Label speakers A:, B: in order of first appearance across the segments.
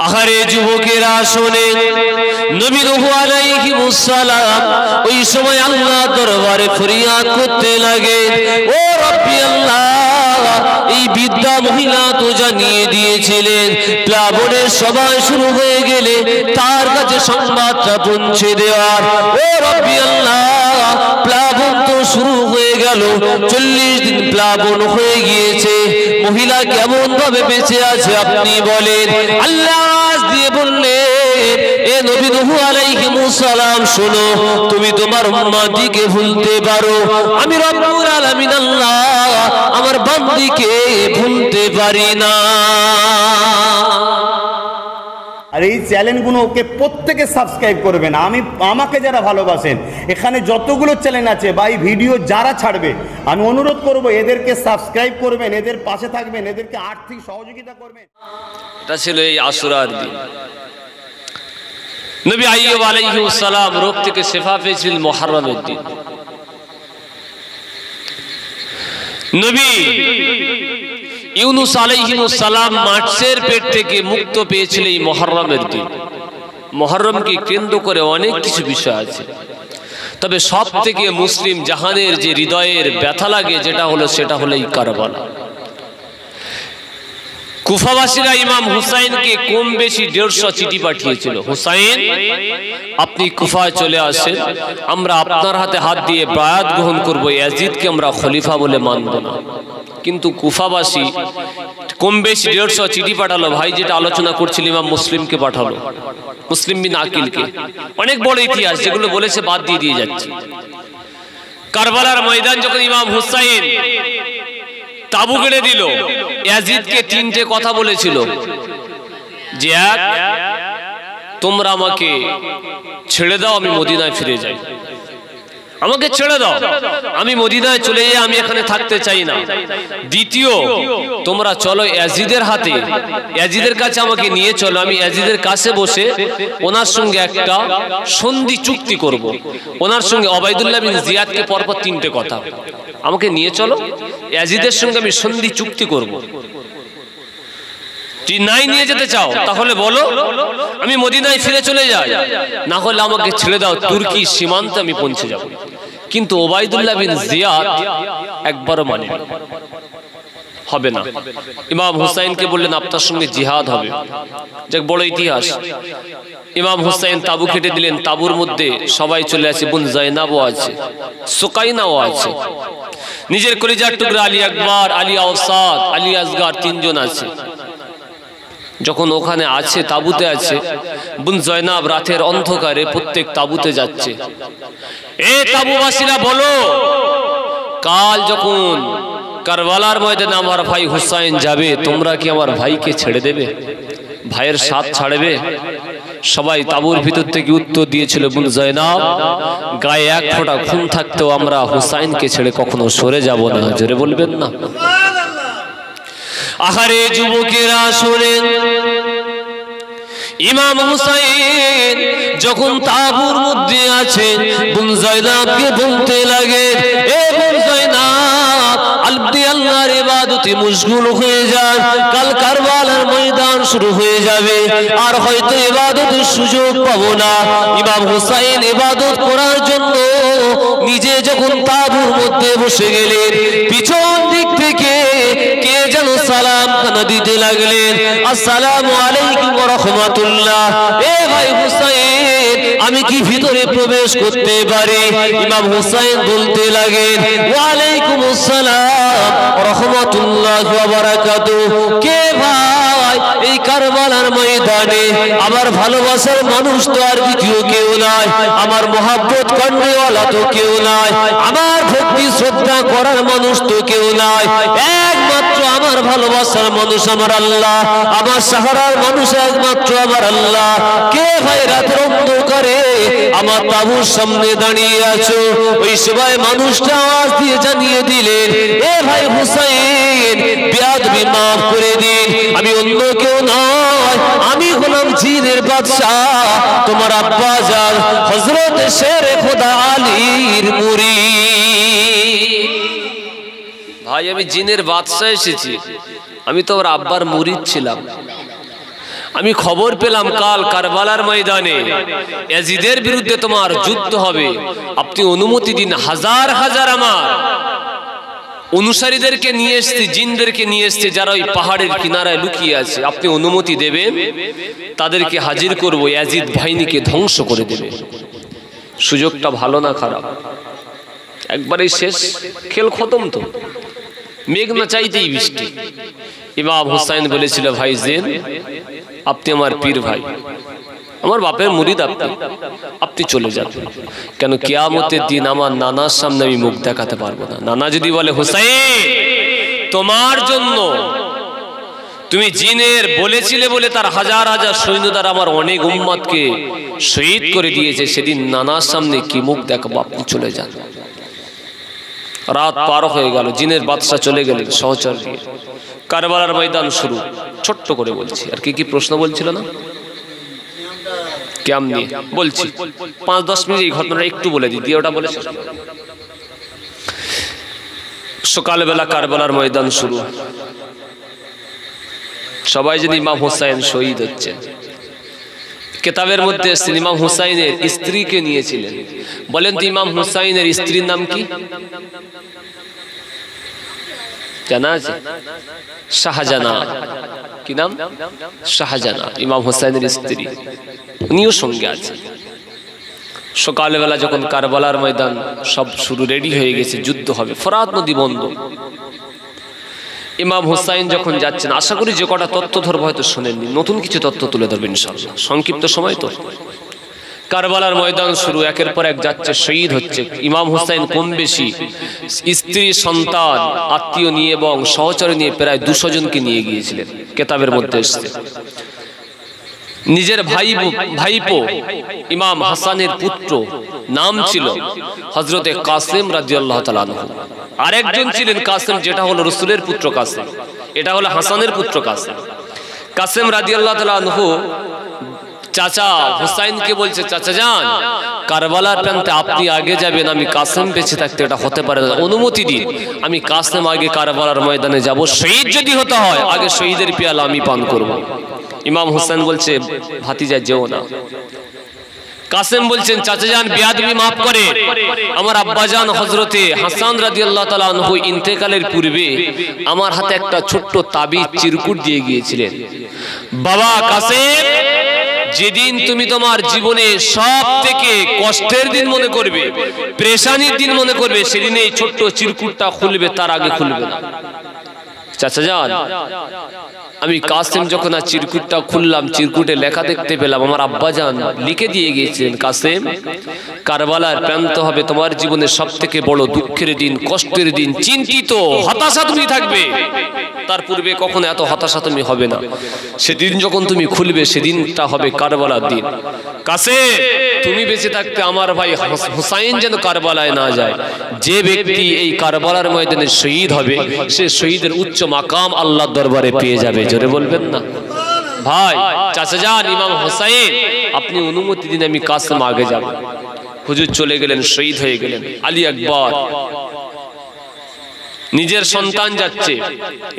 A: আহারে যুবকেরা শোনেন, নবী নূহ আলাইহিস সালাম ওই সময় আল্লাহ দরবারে ফরিয়াদ করতে লাগে, ও রব্বি আল্লাহ, এই বৃদ্ধা মহিলা তো জানিয়ে দিয়েছিলেন প্লাবনের সভা শুরু হয়ে গেলে তার কাছে সংবাদটা পৌঁছে দেওয়ার। ও রব্বি আল্লাহ, প্লাবন তো শুরু হয়ে গেল, 40 দিন প্লাবন হয়ে গিয়েছে, মহিলা কেমন ভাবে বেঁচে আছে আপনি বলেন। আল্লাহ দিয়ে বললেন, এ নবী নূহ আলাইহিস সালাম শোনো, তুমি তোমার উম্মতকে ভুলতে পারো, আমি রব্বুল আলামিন আল্লাহ আমার বান্দিকে ভুলতে পারি না।
B: আর এই চ্যানেলগুলোকে প্রত্যেকে সাবস্ক্রাইব করবেন। আমাকে যারা ভালোবাসেন, এখানে যতগুলো চ্যানেল আছে বা এই ভিডিও যারা ছাড়বে, আমি অনুরোধ করব এদেরকে সাবস্ক্রাইব করবেন, এদের পাশে থাকবেন, এদেরকে আর্থিক সহযোগিতা করবেন।
A: এটা ছিল এই আশুরার দিন। নবী আইয়ুব আলাইহিস সালাম রোগ থেকে শিফা পেয়েছিলেন মুহররমের দিন। নবী ইউনুস আলাইহিস সালাম মাছের পেট থেকে মুক্ত পেয়েছিলেন এই মুহররমের দিন। মুহররমকে কেন্দ্র করে অনেক কিছু বিষয় আছে, তবে সব থেকে মুসলিম জাহানের যে হৃদয়ের ব্যথা লাগে সেটা হলো এই কারবালা। কুফাবাসীরা ইমাম হুসাইনকে কম বেশি 150 চিঠি পাঠিয়েছিল, হুসাইন আপনি কুফায় চলে আসেন, আমরা আপনার হাতে হাত দিয়ে বায়াত গ্রহণ করব, ইয়াজিদকে আমরা খলিফা বলে মানব না। কিন্তু কুফাবাসী কম বেশি 150 চিঠি পাঠালো। ভাই যেটা আলোচনা করছিল, ইমাম মুসলিমকে পাঠালো, মুসলিম বিন আকিলকে। অনেক বড় ইতিহাস, যেগুলো বলেছে বাদ দিয়ে যাচ্ছে। কারবালার ময়দান যখন ইমাম হুসাইন তাবু গেড়ে দিল, ইয়াজিদকে 3টে কথা বলেছিল যে, এক, তোমরা আমাকে ছেড়ে দাও, আমি মদিনায় ফিরে যাই, আমাকে ছেড়ে দাও, আমি মদিনায় চলে যাই, আমি এখানে থাকতে চাই না। দ্বিতীয়, তোমরা চলো ইয়াজিদের হাতে, ইয়াজিদের কাছে আমাকে নিয়ে চলো, আমি ইয়াজিদের কাছে বসে ওনার সঙ্গে একটা সন্ধি চুক্তি করব। ওনার সঙ্গে ওবাইদুল্লাহ বিন জিয়াদকে পরপর 3টে কথা, আমাকে নিয়ে চলো, ইয়াজিদের সঙ্গে আমি সন্ধি চুক্তি করব। যদি নাই নিয়ে যেতে চাও তাহলে বলো, আমি মদিনায় ফিরে চলে যাই, না হলে আমাকে ছেড়ে দাও, তুর্কি সীমান্তে আমি পৌঁছে যাব। কিন্তু ওবাইদুল্লাহ বিন জিয়াদ একবারও মানে হবে না। ইমাম হুসাইনকে বললেন আপনার সঙ্গে জিহাদ হবে। যাক, বড় ইতিহাস। ইমাম হুসাইন তাবু কেটে দিলেন, তাবুর মধ্যে সবাই চলে আসে, বোন জাইনাবও আছে, সুকাইনাও আছে, নিজের কলিজার টুকরা আলী আকবর, আলী আওসাদ, আলী আসগার 3 জন আছে। যখন ওখানে আছে, তাবুতে আছে, বোন জয়নাব রাতের অন্ধকারে প্রত্যেক তাবুতে যাচ্ছে। এ তাবুবাসীরা বলো, কাল যখন কারবালার ময়দানে আমার ভাই হুসাইন যাবে, তোমরা কি আমার ভাইকে ছেড়ে দেবে, ভাইয়ের সাথ ছাড়বে? সবাই তাবুর ভিতর থেকে উত্তর দিয়েছিল, বোন জয়নাব, গায়ে 1 ফোঁটা খুন থাকতেও আমরা হুসাইনকে ছেড়ে কখনো সরে যাব না। জোরে বলবেন না? আহারে যুবকেরা শোনেন, ইমাম হুসাইন যখন তাবুর মধ্যে আছে, বোন জয়নাবকে বলতে লাগে, এ বোন জয়নাব, আপনি আল্লাহর ইবাদতে মশগুল হয়ে যান, কাল কারবালার ময়দান শুরু হয়ে যাবে, আর হয়তো ইবাদতের সুযোগ পাবো না। ইমাম হুসাইন ইবাদত করার জন্য নিজে যখন তাবুর মধ্যে বসে গেলেন, পিছন দিক থেকে কে যেন সালাম খানা দিতে লাগলেন, আসসালামু আলাইকুম ওয়া রাহমাতুল্লাহ। এ ভাই হুসাইন, আমি কি ভিতরে প্রবেশ করতে পারি? ইমাম হুসাইন বলতে লাগেন, ওয়া আলাইকুম আসসালাম ওয়া রাহমাতুল্লাহি ওয়া বারাকাতুহু। কে ভাই এই কারবালার ময়দানে? আমার ভালোবাসার মানুষ তো আর দ্বিতীয় কেউ নাই, আমার মহব্বত কন্ডেওয়ালা তো কেউ নাই, আমার ভক্তি শ্রদ্ধা করার মানুষ তো কেউ নাই, একমাত্র আমার ভালোবাসার মানুষ আমার আল্লাহ, আমার সাহারার মানুষ একমাত্র আমার আল্লাহ। কে ভাই রাতের অন্ধকারে আমার তাবুর সামনে দাঁড়িয়ে আছো? ওই সবাই মানুষটা আওয়াজ দিয়ে জানিয়ে দিলেন, এ ভাই হুসাইন, বেয়াদবি মাফ করে দিন, আমি অন্য কেউ নয়, আমি হলাম জিনের বাদশাহ, তোমার আব্বা জান হযরত শের খোদা আলীর মুরিদ। ভাই, আমি জিনের বাদশাহ এসেছি, আমি তো ওর আব্বার মুরিদ ছিলাম, আমি খবর পেলাম কাল কারবালার ময়দানে ইয়াজিদের বিরুদ্ধে তোমার যুদ্ধ হবে, আপনি অনুমতি দিন। হাজার হাজার আমার অনুসারীদেরকে নিয়ে এসছি, জিনদেরকে নিয়ে এসছি যারা ওই পাহাড়ের কিনারায় লুকিয়ে আছে, আপনি অনুমতি দেবেন, তাদেরকে হাজির করব, ইয়াজিদ বাহিনীকে ধ্বংস করে দেবে। সুযোগটা ভালো না খারাপ? একবারেই শেষ, খেল খতম। তো মেঘ না চাইতেই বৃষ্টি। ইমাম হুসাইন বলেছিল, ভাই জেন, আপনি আমার পীর ভাই, আমার বাপের মুরিদ, আপনি চলে যান। কেন কিয়ামতের দিন আমার নানার সামনে আমি মুখ দেখাতে পারবো না। নানা যদি বলে, হুসাইন তোমার জন্য তুমি জিনের বলেছিলে বলে তার হাজার হাজার সৈন্য দ্বারা আমার অনেক উম্মতকে শহীদ করে দিয়েছে, সেদিন নানার সামনে কি মুখ দেখাবো? আপনি চলে যান। রাত পার হয়ে গেল, জিনের বাদশা চলে গেলেন সহচর দিয়ে। কারবালার ময়দান শুরু। ছোট্ট করে বলছি, আর কি প্রশ্ন বলছিল না কেমন নিয়ে বলছি, 5-10 মিনিট এই ঘটনাটা একটু বলে দিই, দিয়ে ওটা বলে। সকালবেলা কারবালার ময়দান শুরু। সবাই জানি ইমাম হুসাইন শহীদ হচ্ছেন। কিতাবের মধ্যে ইমাম হুসাইনের স্ত্রীকে নিয়েছিলেন। বলেন তো ইমাম হুসাইনের স্ত্রীর নাম কি জানা আছে? শাহজানা। কি নাম? শাহজানা, ইমাম হুসাইনের স্ত্রী। উনিও সঙ্গে আছে। সকালবেলা যখন কারবালার ময়দান সব শুরু, রেডি হয়ে গেছে, যুদ্ধ হবে, ফরাত নদী বন্ধ। ইমাম হুসাইন যখন যাচ্ছেন, আশা করি যে কটা তথ্য ধরবো হয়তো শোনেননি, নতুন কিছু তথ্য তুলে ধরবেন ইনশাআল্লাহ, সংক্ষিপ্ত সময় তো। কারবালার ময়দান শুরু, একের পর এক যাচ্ছে, শহীদ হচ্ছে। ইমাম হুসাইন কম বেশি স্ত্রী, সন্তান, আত্মীয় নিয়ে এবং সহচরে নিয়ে প্রায় 200 জনকে নিয়ে গিয়েছিলেন। কিতাবের মধ্যে এসেছে নিজের ভাইপো ইমাম হাসানের পুত্র, নাম ছিল হযরতে কাসেম রাদিয়াল্লাহু তাআলা আনহু। আরেকজন ছিলেন কাসেম, যেটা হলো রাসূলের পুত্র কাসেম, এটা হলো হাসানের পুত্র কাসেম। কাসেম রাদিয়াল্লাহু তাআলা আনহু চাচা হুসাইনকে বলছে, চাচা যান, কারবালার প্রান্তে আপনি আগে যাবেন, আমি কাসেম বেঁচে থাকতে এটা হতে পারে না, অনুমতি দিন, আমি কাসেম আগে কারবালার ময়দানে যাব, শহীদ যদি হতে হয় আগে শহীদের পেয়ালা আমি পান করব। ইমাম হুসাইন বলছে, ভাতিজা যেও না। কাসেম বলছেন, চাচা যান, বেয়াদবি মাফ করে, আমার আব্বাজান হযরতে হাসান রাদিয়াল্লাহু তাআলা আনহু ইন্তেকালের পূর্বে আমার হাতে একটা ছোট্ট তাবিজ চিরকুট দিয়ে গিয়েছিলেন। বাবা কাসেম, যেদিন তুমি তোমার জীবনে সব থেকে কষ্টের দিন মনে করবে, পেরেশানির দিন মনে করবে, সেদিন এই ছোট্ট চিরকুটটা খুলবে, তার আগে খুলবে না। চাচা যান, আমি কাসেম যখন আর চিরকুটটা খুললাম, চিরকুটে লেখা দেখতে পেলাম, আমার আব্বাজান লিখে দিয়ে গিয়েছিলেন, কাসেম, কারবালার প্রান্ত হবে তোমার জীবনের সব থেকে বড় দুঃখের দিন, কষ্টের দিন, চিন্তিত, হতাশা তুমি থাকবে, তার পূর্বে কখনো এত হতাশা তুমি হবে না। সেদিন যখন তুমি খুলবে, সেদিনটা হবে কারবালার দিন। কাসেম, তুমি বেঁচে থাকতে আমার ভাই হুসাইন যেন কারবালায় না যায়। যে ব্যক্তি এই কারবালার ময়দানে শহীদ হবে, সে শহীদের উচ্চ মাকাম আল্লাহর দরবারে পেয়ে যাবে। জোরে বলবেন না? ভাই, চাচা যান, ইমাম হুসাইন, আপনি অনুমতি দিন, আমি কাসেম আগে যাব। হুজুর চলে গেলেন, শহীদ হয়ে গেলেন। আলী আকবর, নিজের সন্তান যাচ্ছে।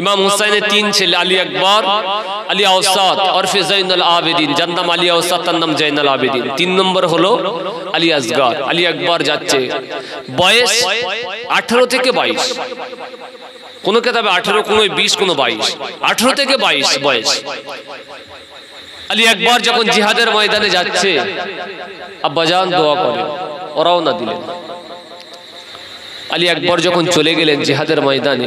A: ইমাম হুসাইনের 3 ছেলে, আলী আকবর, আলী আওসাত ওরফে জৈনুল আবেদিন, যার নাম আলী আওসাত, তার নাম জৈনুল আবেদিন। 3 নম্বর হলো আলী আসগর। আলী আকবর যাচ্ছে, বয়স 18 থেকে 22, কোন কিতাবে 18, কোন 20, কোন 22, 18 থেকে 22 বয়স। আলী আকবর যখন জিহাদের ময়দানে যাচ্ছে, আব্বাজান দোয়া করেন, ওরাও না দিলেন। আলী আকবর যখন চলে গেলেন জিহাদের ময়দানে,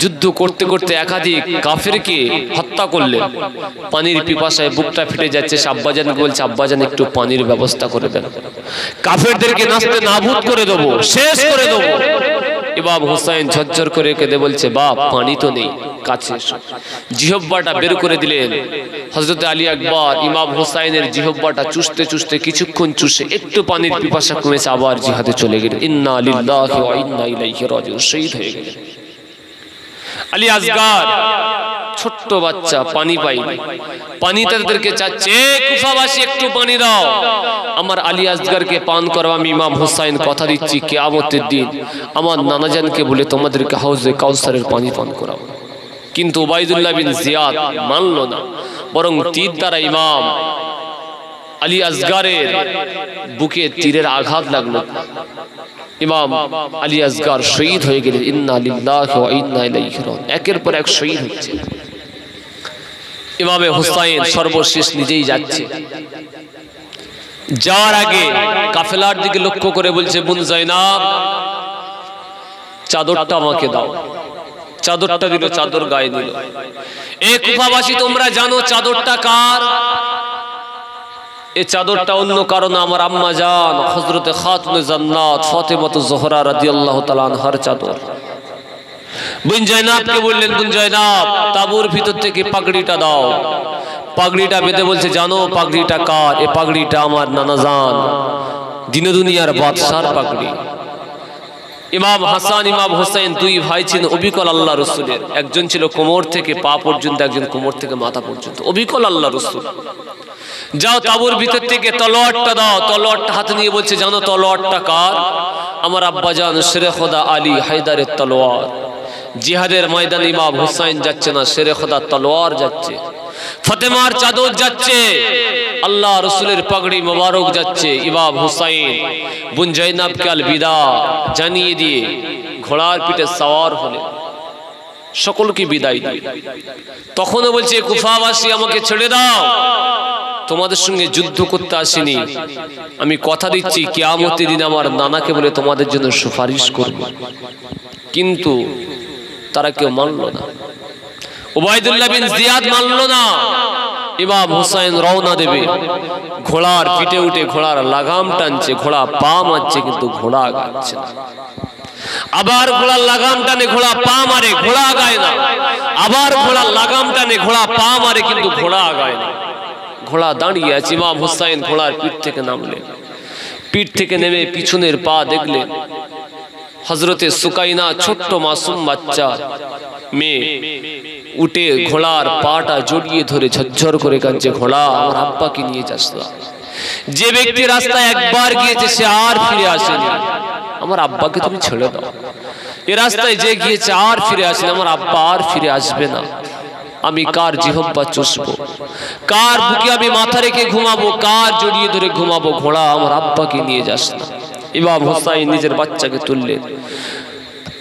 A: যুদ্ধ করতে করতে একাধিক কাফেরকে হত্যা করলেন। পানির পিপাসায় বুকটা ফেটে যাচ্ছে, আব্বাজানকে বলছে, আব্বাজান একটু পানির ব্যবস্থা করে দেন, কাফেরদেরকে নাস্তে নাবুদ করে দেবো, শেষ করে দেবো। ইমাম হুসাইন ঝরঝর করে কেঁদে বলছে, বাপ, পানি তো নেই, কাছে এসো। জিহব্বাটা বের করে দিলেন হযরত আলী আকবর। ইমাম হুসাইনের জিহব্বাটা চুষতে চুষতে কিছুক্ষণ চুষে একটু পানির পিপাসা কমেছে, আবার জিহাদে চলে গেলেন। ইন্না লিল্লাহি ওয়া ইন্না ইলাইহি রাজিউন, শহীদ হয়ে গেলেন। আলী আসগর ছোট্ট বাচ্চা, পানি পাইনি, পানি তাদেরকে চাচ্ছে, কুফাবাসী একটু পানি দাও, আমার আলী আসগরকে পান করাও। আমি ইমাম হুসাইন কথা দিচ্ছি, কিয়ামতের দিন আমার নানাজানকে বলে তোমাদেরকে হাউজে কাউসারের পানি পান করাবো। কিন্তু উবাইদুল্লাহ বিন জিয়াদ মানলো না, বরং তীর দ্বারা ইমাম আলী আসগারের বুকে তীরের আঘাত লাগলো। ইমাম আলী আসগার শহীদ হয়ে গেলেন। ইন্না লিল্লাহি ওয়া ইন্না ইলাইহি রাজিউন। একের পর এক শহীদ হচ্ছে। ইমামে হুসাইন সর্বশেষ নিজেই যাচ্ছে। যাওয়ার আগে কাফেলার দিকে লক্ষ্য করে বলছে, বোন জাইনাব চাদরটা আমাকে দাও। চাদরটা দিল, চাদর গায়ে দিল। এ কুফাবাসী তোমরা জানো চাদরটা কার? এই চাদরটা অন্য কারণ আমার আম্মা জান হযরতে খাতুনে জান্নাত ফাতেমাতুজ জোহরা রাদিয়াল্লাহু তাআলা আনহার চাদর। বোন জাইনাবকে বললেন, বোন জাইনাব তাঁবুর ভিতর থেকে পাগড়িটা দাও। পাগড়িটা বেঁধে বলছে, জানো পাগড়িটা কার? এই পাগড়িটা আমার নানা জান দিনে দুনিয়ার বাদশার পাগড়ি। ইমাম হাসান ইমাম হোসেন দুই ভাই ছিলেন অবিকল আল্লাহ রসুলের। একজন ছিল কোমর থেকে পা পর্যন্ত, একজন কোমর থেকে মাথা পর্যন্ত, অবিকল আল্লাহ রসুল। যাও তাঁবুর ভিতর থেকে তলোয়ারটা দাও। তলোয়ারটা হাতে নিয়ে বলছে, জানো তলোয়ারটা কার? আমার আব্বাজান শেরে খোদা আলী হায়দারের তলোয়ার। জিহাদের ময়দানে ইমাম হুসাইন যাচ্ছে না, শেরে খোদা তলোয়ার যাচ্ছে। ফাতেমার চাদর যাচ্ছে, আল্লাহ রসুলের পাগড়ি মোবারক যাচ্ছে। ইমাম হুসাইন বোন জাইনাবকে আল বিদা জানিয়ে দিয়ে ঘোড়ার পিঠে সওয়ার হলেন, সকলকে বিদায় দিয়ে। তখনও বলছে, কুফাবাসী আমাকে ছেড়ে দাও, তোমাদের সঙ্গে যুদ্ধ করতে আসিনি। আমি কথা দিচ্ছি কিয়ামতের দিন আমার নানাকে বলে তোমাদের জন্য সুপারিশ করব। কিন্তু তারা কেউ মানল না। উবাইদুল্লাহ বিন জিয়াদ মানল না। ইমাম হুসাইন রওনা দেবে, ঘোড়ার পিঠে উঠে ঘোড়ার লাগাম টানছে, ঘোড়া পা মারছে কিন্তু ঘোড়া আগাচ্ছে না। আবার ঘোড়ার লাগাম টানে, ঘোড়া পা মারে, ঘোড়া আগায় না। আবার ঘোড়ার লাগাম টানে, ঘোড়া পা মারে কিন্তু ঘোড়া আগায় না। ঘোড়া দাঁড়িয়ে আছে। ইমাম হুসাইন ঘোড়ার পিঠ থেকে নামলেন। পিঠ থেকে নেমে পিছনের পা দেখলেন হযরতে সুকাইনা ছোট্ট মাসুম বাচ্চা মেয়ে উঠে ঘোড়ার পাটা জড়িয়ে ধরে ঝরঝর করে কাঁদছে, ঘোড়া আমার আব্বাকে নিয়ে যাস না। যে ব্যক্তি রাস্তায় একবার গিয়েছে সে আর ফিরে আসেনি, আমার আব্বাকে তুমি ছেড়ে দাও। এ রাস্তায় যে গিয়েছে আর ফিরে আসেনি, আমার আব্বা আর ফিরে আসবে না। আমি কার জিহ্বা চুষবো, কার বুকে আমি মাথা রেখে ঘুমাবো, কার জড়িয়ে ধরে ঘুমাবো? ঘোড়া আমার আব্বাকে নিয়ে যাস না। ইমাম হুসাইন নিজের বাচ্চাকে তুললেন,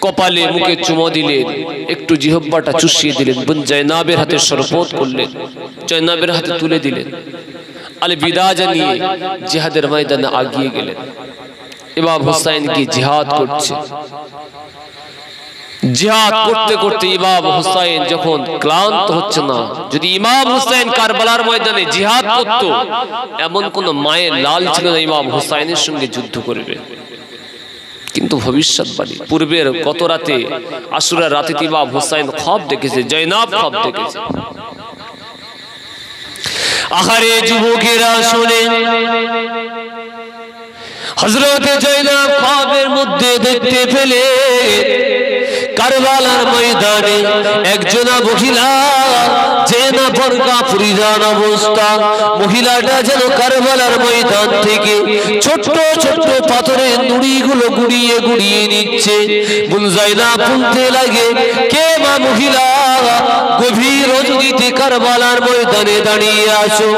A: কপালে মুখে চুমো দিলেন, একটু জিহ্বাটা চুষিয়ে দিলেন, বোন জাইনাবের হাতে শরবত করলেন, জাইনাবের হাতে তুলে দিলেন। আল বিদা জানিয়ে জিহাদের ময়দানে আগিয়ে গেলেন। ইমাম হুসাইন কি জিহাদ করছে। জিহাদ করতে করতে ইমাম হুসাইন যখন ক্লান্ত হচ্ছে না, যদি ইমাম হুসাইন কারবালার ময়দানে জিহাদ করত, এমন কোন মায়ের লাল ছিল না ইমাম হুসাইনের সঙ্গে যুদ্ধ করবে। কিন্তু ভবিষ্যৎবাণী পূর্বের গত রাতে আশুরার রাতে ইমাম হুসাইন খ্বাব দেখেছে, জাইনাব খ্বাব দেখেছে। আহারে যুবকেরা শুনেন, হযরতে জাইনাব খ্বাবের মধ্যে দেখতে পেলে কারবালার ময়দানে একজনা মহিলা, যে না বর্গা পরিধান অবস্থা, মহিলাটা যেন কারবালার ময়দান থেকে ছোট্ট ছোট্ট পাথরের নুড়িগুলো গুড়িয়ে গুড়িয়ে নিচ্ছে। বোন জাইনাব বলতে লাগে, কে মা মহিলা গভীর রজনীতে কারবালার ময়দানে দাঁড়িয়ে আছো,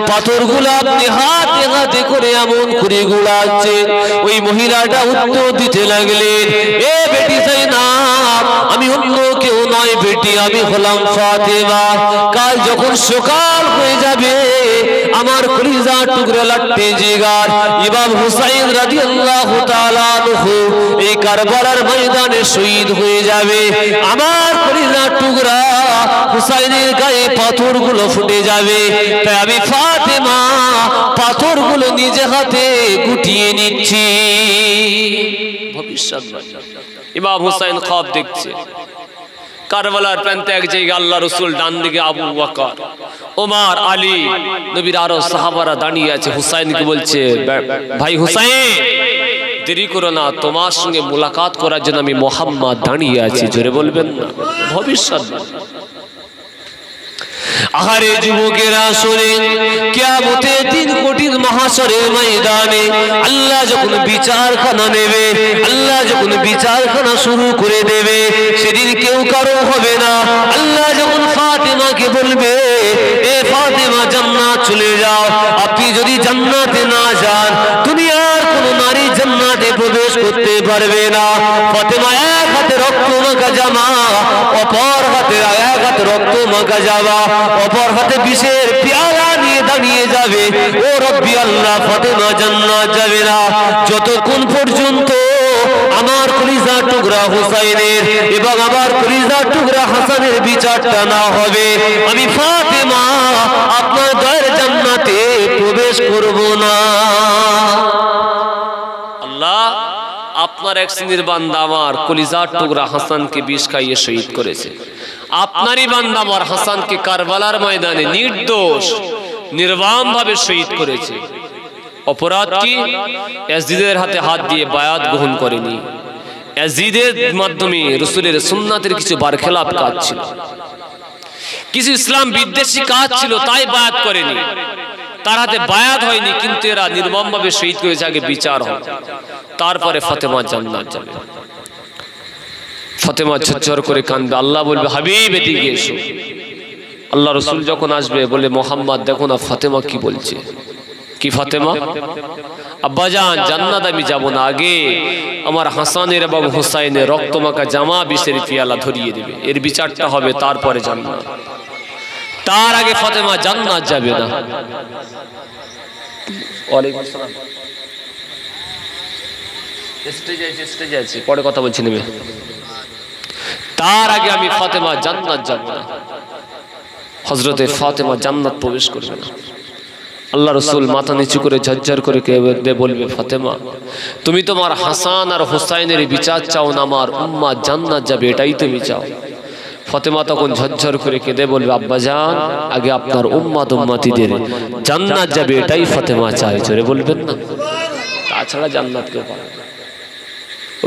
A: পাথরগুলো আপনি হাতে হাতে করে এমন করে গুড়াচ্ছে। ওই মহিলাটা উত্তর দিতে লাগলেন, এ বেটি জাইনাব, আমি অন্য কেউ নয় বেটি, আমি হলাম ফাতেমা। কাল যখন সকাল হয়ে যাবে আমার কলিজা টুকরা লাট্টে জিগার ইমাম হুসাইন রাদিয়াল্লাহু তাআলা আনহু এই কারবালার ময়দানে শহীদ হয়ে যাবে। আমার কলিজা টুকরা হুসাইনের গায়ে পাথরগুলো ফুটে যাবে। তাই আমি ফাতেমা পাথরগুলো নিজে হাতে গুটিয়ে নিচ্ছি। ভবিষ্যৎবাণী। ইমাম হুসাইন খ্বাব দেখছে, কারবালার প্রান্তে এক জায়গায় আল্লাহ রসুল, ডান দিকে আবু বকর, ওমর, আলী, নবীর আরো সাহাবারা দাঁড়িয়ে আছে। হুসাইনকে বলছে, ভাই হুসাইন দেরি করো না, তোমার সঙ্গে মুলাকাত করার জন্য আমি মুহাম্মদ দাঁড়িয়ে আছি। জোরে বলবেন না। ভবিষ্যৎ। আহারে যুবকেরা শোনেন, কিয়ামতের দিন কঠিন মাহশরের ময়দানে আল্লাহ যখন বিচারখানা নেবে, আল্লাহ যখন বিচারখানা শুরু করে দেবে, সেদিন কেউ কারো হবে না। আল্লাহ যখন ফাতেমাকে বলবে, এ ফাতেমা জান্নাত চলে যাও, আপনি যদি জান্নাতে না যান দুনিয়ার কোন নারী জান্নাতে প্রবেশ করতে পারবে না। ফাতেমা এক হাতে রক্ত মাখা জামা, অপর হাতে এক হাতে রক্ত মাখা জামা, অপর হাতে বিষের পেয়ালা নিয়ে দাঁড়িয়ে যাবে, ও রব্বি আল্লাহ ফাতেমা জান্নাত যাবে না যতক্ষণ পর্যন্ত আমার কলিজা টুকরা হুসাইনের এবং আমার কলিজা টুকরা হাসানের বিচারটা না হবে। আমি ফাতেমা আপনার দয়ের জান্নাতে প্রবেশ করব না। আল্লাহ আপনার এক শ্রেণীর বান্দা আমার কলিজার টুকরা হাসানকে বিষ খাইয়ে শহীদ করেছে। আপনারই বান্দা আমার হাসানকে কারবালার ময়দানে নির্দোষ নির্বাম ভাবে শহীদ করেছে। অপরাধ কি? ইয়াজিদের হাতে হাত দিয়ে বায়াত গ্রহণ করেনি। ইয়াজিদের মাধ্যমে রাসূলের সুন্নাতের কিছু বারখেলাপ কাজ ছিল, কিছু ইসলাম বিদ্বেষী কাজ ছিল, তাই বায়াত করেনি। তার হাতে বায়াত হয়নি, কিন্তু এরা নির্মম ভাবে শহীদ করেছে। আগে বিচার হবে, তারপরে ফাতেমা জান্নাত যাবে। ফাতেমা ঝরঝর করে কাঁদবে, আল্লাহ বলবে হাবিব এদিকে এসো। আল্লাহ রাসূল যখন আসবে বলে মোহাম্মদ দেখো না ফাতেমা কি বলছে। কি ফাতেমা? আব্বাজান জান্নাত আমি যাব না, আগে আমার হাসানের এবং হুসাইনের রক্তমাখা জামা বিষের পিয়ালা ধরিয়ে দেবে, এর বিচারটা হবে, তারপরে জান্নাত। তার আগে ফাতেমা জান্নাত যাবে না। ওয়ালাইকুম আসসালাম। স্টেজে আছে, পরে কথা বলছি নেবে। তার আগে আমি ফাতেমা জান্নাত যাব না। হযরতে ফাতেমা জান্নাত প্রবেশ করবে না। আল্লাহ রাসূল মাথা নিচু করে ঝরঝর করে কেঁদে বলবে, ফাতেমা তুমি তোমার হাসান আর হুসাইনের বিচার চাও না, আমার উম্মাহ জান্নাত যাবে এটাই তুমি চাও। ফাতেমা তখন ঝরঝর করে কেঁদে বলবে, আব্বাজান আগে আপনার উম্মাত উম্মাতিদের জান্নাত যাবে এটাই ফাতেমা চায়। জোরে বলবেন না? তাছাড়া জান্নাত কেউ পাবে না।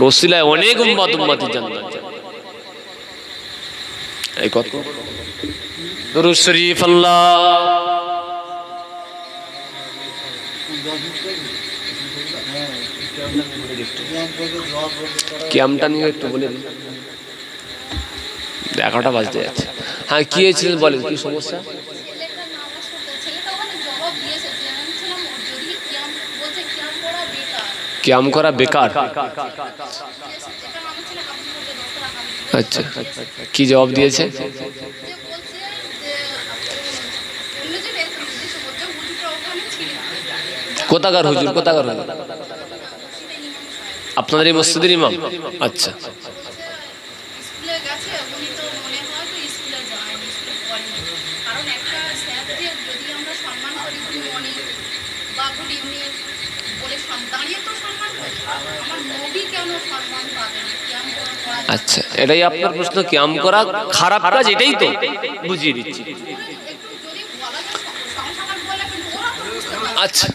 A: রসিলায় অনেক উম্মাত উম্মাতি জান্নাত যাবে। এই কথা দুরূদ শরীফ আল্লাহ কিয়ামটা নিয়ে একটু বলে দিন। 11টা বাজতে যাচ্ছে। হ্যাঁ কি হয়েছিল বলেন, কি সমস্যা? কিয়াম করা বেকার। আচ্ছা কি জবাব দিয়েছে? কোথাকার হুজুর? কোথাকার হুজুর? আপনাদের এই মসজিদের ইমাম? আচ্ছা আচ্ছা, এটাই আপনার প্রশ্ন, কিয়াম করা খারাপ কাজ, এটাই তো বুঝিয়ে দিচ্ছি। আচ্ছা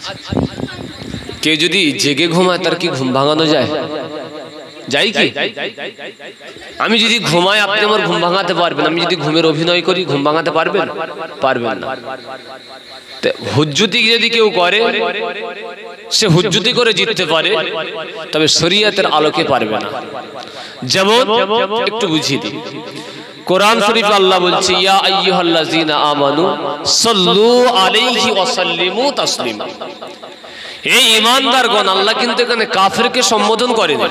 A: কেউ যদি জেগে ঘুমায় তার কি ঘুম ভাঙানো যায়? যাই কি? আমি যদি ঘুমাই আপনি আমার ঘুম ভাঙাতে পারবেন, আমি যদি ঘুমের অভিনয় করি ঘুম ভাঙাতে পারবেন? পারবেন না। হুজ্জুতি যদি কেউ করে সে হুজ্জুতি করে জিততে পারে, তবে শরীয়তের আলোকে পারবে না। যেমন একটু বুঝিয়ে দিই, কোরআন শরীফে আল্লাহ বলছে, ইয়া আইয়ুহাল্লাযীনা আমানু সাল্লু আলাইহি ওয়া সাল্লিমু তাসলিমা। এই ঈমানদারগণ, আল্লাহ কিন্তু এখানে কাফেরকে সম্বোধন করেনি।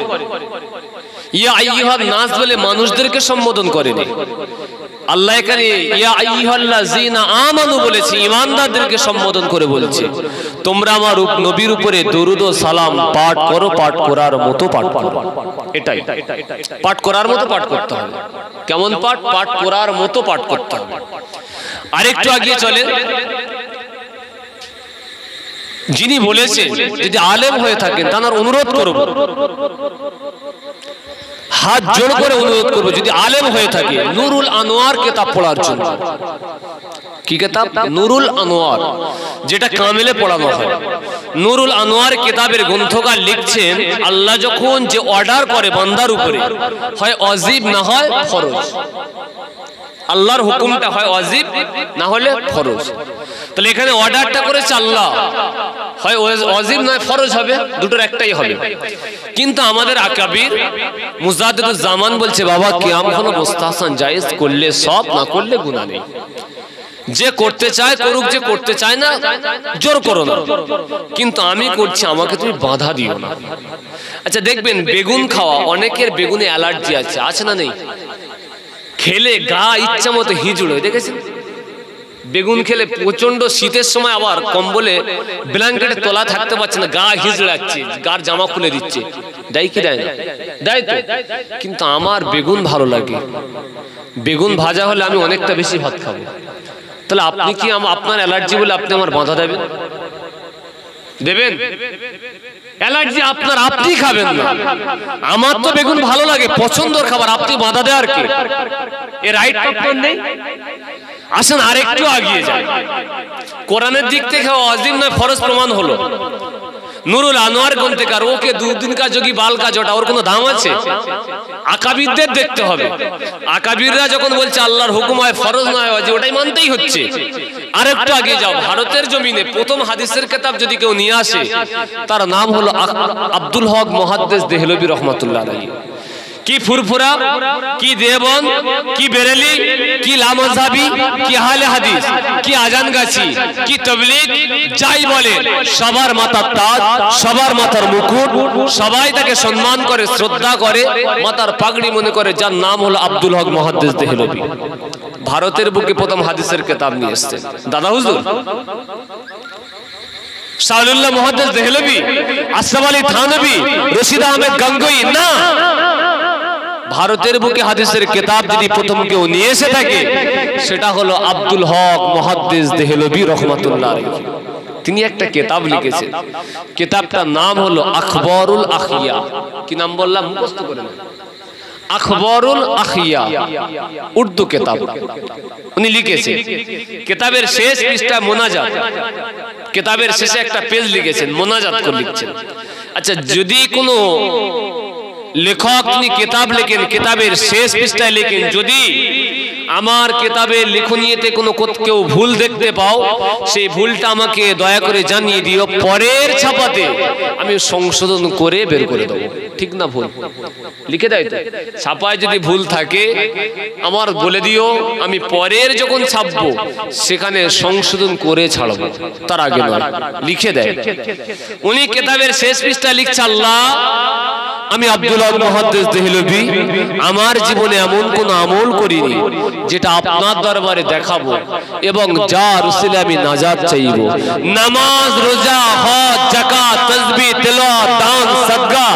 A: ইয়া আইয়ুহান নাস বলে মানুষদেরকে সম্বোধন করেনি। আল্লাহ এখানে ইয়া আইয়ুহাল্লাযীনা আমানু বলেছে, ঈমানদারদেরকে সম্বোধন করে বলেছে, তোমরা আমার নবীর উপরে দরুদ ও সালাম পাঠ করো, পাঠ করার মতো পাঠ করো। এটাই পাঠ করার মতো পাঠ করতে হবে। কেমন পাঠ? পাঠ করার মতো পাঠ করতে হবে। আরেকটু আগিয়ে চলে, যিনি বলেছেন যদি আলেম হয়ে থাকেন তার অনুরোধ করব, হাত জোড় করে অনুরোধ করব, যদি আলেম হয়ে থাকে নুরুল আনোয়ার কিতাব পড়ার জন্য। কি কিতাব? নুরুল আনোয়ার, যেটা কামেলে পড়ানো হয়। নুরুল আনোয়ার কিতাবের গ্রন্থকার লিখছেন, আল্লাহ যখন যে অর্ডার করে বান্দার উপরে, হয় ওয়াজিব না হয় ফরজ। আল্লাহর হুকুমটা হয় ওয়াজিব না হলে ফরজ। তাহলে এখানে অর্ডারটা করেছে আল্লাহ, হয় ওয়াজিব নয় ফরজ হবে, দুটোর একটাই হবে। কিন্তু আমাদের আকাবির মুজাদ্দিদুজ জামান বলছে বাবা কিয়াম হলো মুস্তাহসান জায়েজ, করলে সব, না করলে গুনাহ নেই। যে করতে চায় করুক, যে করতে চায় না জোর করো না, কিন্তু আমি করছি আমাকে তুমি বাধা দিও না। আচ্ছা দেখবেন বেগুন খাওয়া, অনেকের বেগুনে অ্যালার্জি আছে, আছে না নেই? খেলে গা ইচ্ছা মতো হিজুড় হয়ে, দেখেছেন? বেগুন খেলে প্রচন্ড শীতের সময় আবার কম্বলে ব্ল্যাঙ্কেটে তোলা থাকতে পারছে না, গা হিজড়াচ্ছে, গার জামা খুলে দিচ্ছে। দেয় কি দেয় না? দেয় তো। কিন্তু আমার বেগুন ভালো লাগে, বেগুন ভাজা হলে আমি অনেকটা বেশি ভাত খাবো। তাহলে আপনি কি আপনার অ্যালার্জি বলে আপনি আমার বাধা দেবেন? দেবেন? অ্যালার্জি আপনার, আপনি খাবেন না। আমার তো বেগুন ভালো লাগে, পছন্দের খাবার, আপনি বাধা দেওয়ার কি? এ রাইট আপনার নেই? আসেন আরেকটু আগিয়ে যান। কোরআনের দিক থেকে ওয়াজিব নয় ফরজ প্রমাণ হলো। নুরুল আনোয়ার গ্রন্থকার, ওকে দুদিন কা যোগী বাল কা জটা, ওর কোনো দাম আছে? আকাবিরদের দেখতে হবে। আকাবিররা যখন বলছে আল্লাহর হুকুম হয় ফরজ নয় ওয়াজিব, ওটাই মানতেই হচ্ছে। আরেকটু আগে যাও, ভারতের জমিনে প্রথম হাদিসের কিতাব যদি কেউ নিয়ে আসে, তার নাম হলো আব্দুল হক মুহাদ্দিস দেহলভী রাহমাতুল্লাহ আলাইহি। কি ফুরফুরা, কি দেওবন্দ, কি বেরেলি, কি লামাযহাবি, কি আহলে হাদিস, কি আজানগাছি, কি তাবলীগ, যাই বলে সবার মাথার তাজ, সবার মাথার মুকুট, সবাই তাকে সম্মান করে, শ্রদ্ধা করে, মাথার পাগড়ি মনে করে, যার নাম হলো আব্দুল হক মুহাদ্দিস দেহলভী। ভারতের বুকে প্রথম হাদিসের কিতাব নিয়ে এসেছেন দাদা হুজুর শাহুল্লাহ মুহাদ্দিস দেহলভী, আশরাফ আলী থানভী, রশিদ আহমেদ গঙ্গোই না। ভারতের বুকে হাদিসের কিতাব যদি প্রথম কেউ নিয়ে এসে থাকে, সেটা হলো আব্দুল হক মুহাদ্দিস দেহলভী রাহমাতুল্লাহ আলাইহি। তিনি একটা কিতাব লিখেছেন, কিতাবটার নাম হলো আখবরুল আখিয়া। কি নাম বললাম? মুখস্থ করে নেন। আখবরুল আখিয়া, উর্দু কিতাব। উনি লিখেছেন, কিতাবের শেষ পৃষ্ঠা মোনাজাত, কিতাবের শেষে একটা পেজ লিখেছেন, মোনাজাত করে লিখছেন। আচ্ছা, যদি কোনো লেখক তিনি কিতাব লেখেন, কিতাবের শেষ পৃষ্ঠায় লেখেন, যদি আমার কিতাবের লেখনীতে কোনো কেউ ভুল দেখতে পাও, সেই ভুলটা আমাকে দয়া করে জানিয়ে দিও, পরের ছাপাতে আমি সংশোধন করে বের করে দেবো। ঠিক না ভুল? লিখে দেয় তো, ছাপায় যদি ভুল থাকে আমার বলে দিও, আমি পরের যখন ছাপবো সেখানে সংশোধন করে ছাড়বো, তার আগে নয়। লিখে দেয়। উনি কিতাবের শেষ পৃষ্ঠায় লিখছে, আল্লাহ আমি আব্দুল হক মুহাদ্দিস দেহলভী আমার জীবনে এমন কোন আমল করিনি যেটা আপনার দরবারে দেখাবো এবং যার উসিলায় আমি নাজাত চাইবো। নামাজ, রোজা, হজ, যাকাত, তাসবিহ, তিলাওয়াত, দান, সাদকা,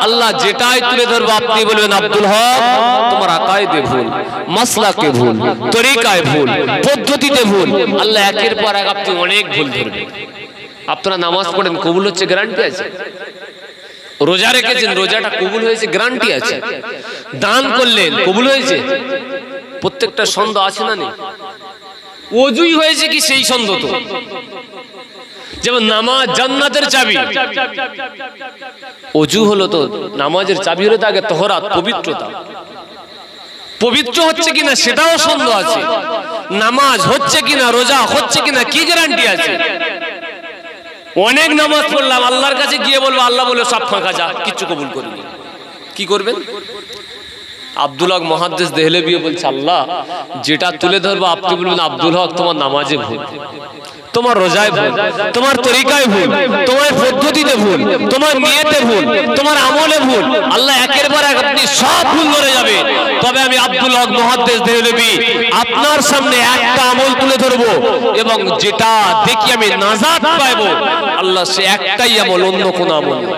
A: আল্লাহ যেটাই তুলে ধরবো আপনি বলবেন আব্দুল হক তোমার আকাইদে ভুল, মাসলাকে ভুল, তরিকায় ভুল, পদ্ধতিতে ভুল। আল্লাহ একের পর এক আপনি অনেক ভুল ধরবেন। আপনারা নামাজ পড়েন, কবুল হচ্ছে গ্যারান্টি আছে? রোজা রেখেছেন, রোজাটা কবুল হয়েছে গ্যারান্টি আছে? দান করলেন, কবুল হয়েছে? প্রত্যেকটা সন্দেহ আছে না নেই? ওযুই হয়েছে কি সেই সন্দেহ তো? যেমন নামাজ জান্নাতের চাবি, ওযু হলো তো নামাজের চাবি, হলো তো আগে তাহরাত, পবিত্রতা। পবিত্র হচ্ছে কিনা সেটাও সন্দেহ আছে। নামাজ হচ্ছে কিনা, রোজা হচ্ছে কিনা, কি গ্যারান্টি আছে? অনেক নামাজ পড়লাম, আল্লাহর কাছে গিয়ে বলবো আল্লাহ বলে সব ফাঁকা, যা কিচ্ছু কবুল করিনি, কি করবেন? আব্দুল হক মুহাদ্দিস দেহলভী বলছে, আল্লাহ যেটা তুলে ধরবো আপনি বলবেন আব্দুল হক তোমার নামাজে ভুল, তোমার রোজায় ভুল, তোমার তরিকায় ভুল, তোমার পদ্ধতিতে ভুল, তোমার নিয়তে ভুল, তোমার আমলে ভুল। আল্লাহ একের পর এক আপনি সব ভুল ধরে যাবে, তবে আমি আব্দুল হক মুহাদ্দিস দেহলভী আপনার সামনে একটা আমল তুলে ধরবো এবং যেটা দেখি আমি নাজাত পাইবো, আল্লাহ সে একটাই আমল, অন্য কোনো আমল না।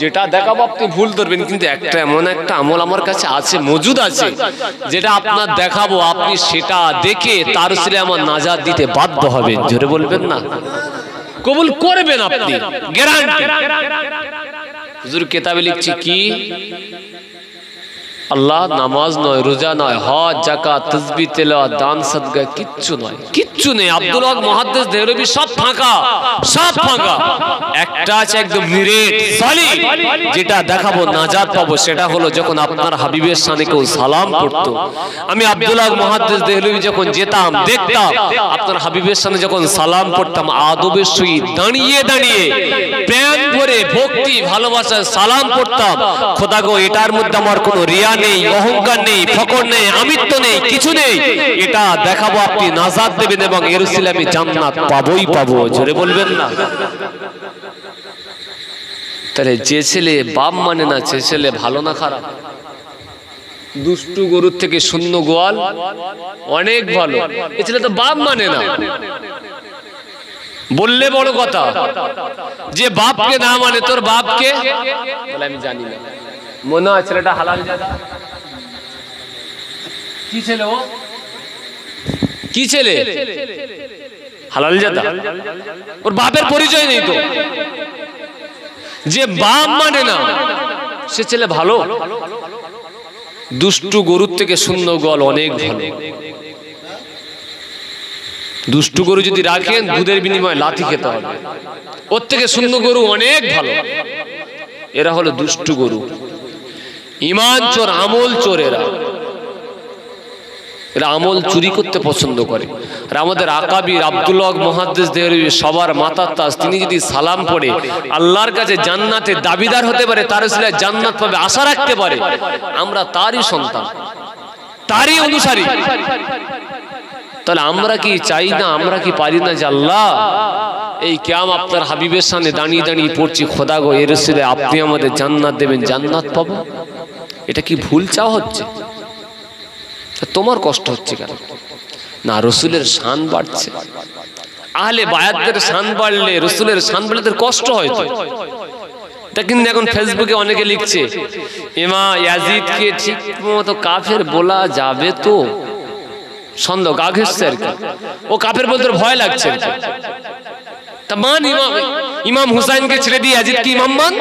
A: যেটা দেখাবো আপনি ভুল ধরবেন, কিন্তু একটা এমন একটা আমল আমার কাছে আছে, মজুদ আছে, যেটা আপনার দেখাবো, আপনি সেটা দেখে তার উসিলে আমার নাজাত দিতে বাধ্য হবেন। জোরে বলবেন না? কবুল করবেন আপনি, গ্যারান্টি। হুজুর কিতাবে লিখছি কি, আল্লাহ নামাজ নয়, রোজা নয়, হজ, যাকাত, তাসবিহ, তেলাওয়াত, দান, সাদকা কিচ্ছু নয়, কিচ্ছু নেই। আব্দুল হক মুহাদ্দিস দেহলভী সব ফাঁকা, সব ফাঁকা। একটা আছে একদম নিরেট সলিড, যেটা দেখাবো নাজাত পাবো, সেটা হলো যখন আপনার হাবিবের শানে কেউ সালাম পড়তো। আমি আব্দুল হক মুহাদ্দিস দেহলভী যখন যেতাম দেখতাম আপনার হাবিবের শানে যখন সালাম পড়তাম আদবের সহিত দাঁড়িয়ে দাঁড়িয়ে প্রেম ভরে ভক্তি ভালোবাসায় সালাম পড়তাম। খোদা গো, এটার মধ্যে আমার কোনো রিয়া নেই, অহংকার নেই, ফকর নেই, আমিত্ব নেই, কিছু নেই। এটা দেখাবো, আপনি নাজাত দেবেন এবং এর উসিলে আমি জান্নাত পাবোই পাবো। জোরে বলবেন না? তাহলে যে ছেলে বাপ মানে না, সে ছেলে ভালো না খারাপ? দুষ্টু গরুর থেকে শূন্য গোয়াল অনেক ভালো। এ ছেলে তো বাপ মানে না, বললে বড় কথা। যে বাপকে না মানে, তোর বাপকে বলে আমি জানি না, মনে হয় ছেলেটা হালাল জাদা। কি ছেলে ও? কি ছেলে? হালাল জাদা। ওর বাপের পরিচয় নেই তো। যে বাপ মানে না, সে ছেলে ভালো। দুষ্টু গরুর থেকে শূন্য গোয়াল অনেক ভালো। দুষ্টু গরু যদি রাখেন, দুধের বিনিময়ে লাথি খেতে হবে। ওর থেকে শূন্য গরু অনেক ভালো। এরা হলো দুষ্টু গরু, ঈমান চোর, আমল চোর। এরা আমল চুরি করতে পছন্দ করে। আর আমাদের আকাবির আব্দুল হক মুহাদ্দিস দেহলভী সবার মাথার তাজ। তিনি যদি সালাম পড়ে আল্লাহর কাছে জান্নাতের দাবিদার হতে পারে, তার উসিলে জান্নাত পাবে আশা রাখতে পারে, আমরা তারই সন্তান, তারই অনুসারী। তাহলে আমরা কি চাই না, আমরা কি পারি না যে আল্লাহ এই কিয়াম আপনার হাবিবের সামনে দাঁড়িয়ে দাঁড়িয়ে পড়ছি, খোদা গো এর উসিলে আপনি আমাদের জান্নাত দেবেন, জান্নাত পাবো? এটা কি ভুল চাওয়া হচ্ছে? তোমার কষ্ট হচ্ছে কেন? না, রসুলের শান বাড়ছে। আহলে বায়াতদের শান বাড়লে, রসুলের শান বাড়লে কষ্ট হয় তো। তা কিন্তু এখন ফেসবুকে অনেকে লিখছে, ইমাম ইয়াজিদকে ঠিক মতো কাফের বলা যাবে তো? সন্দেহ, গা ঘেঁষছে আর কি। ও কাফের বলতে ভয় লাগছে। তা মান ইমাম হুসাইনকে ছেড়ে দিয়ে ইয়াজিদকে ইমাম মান?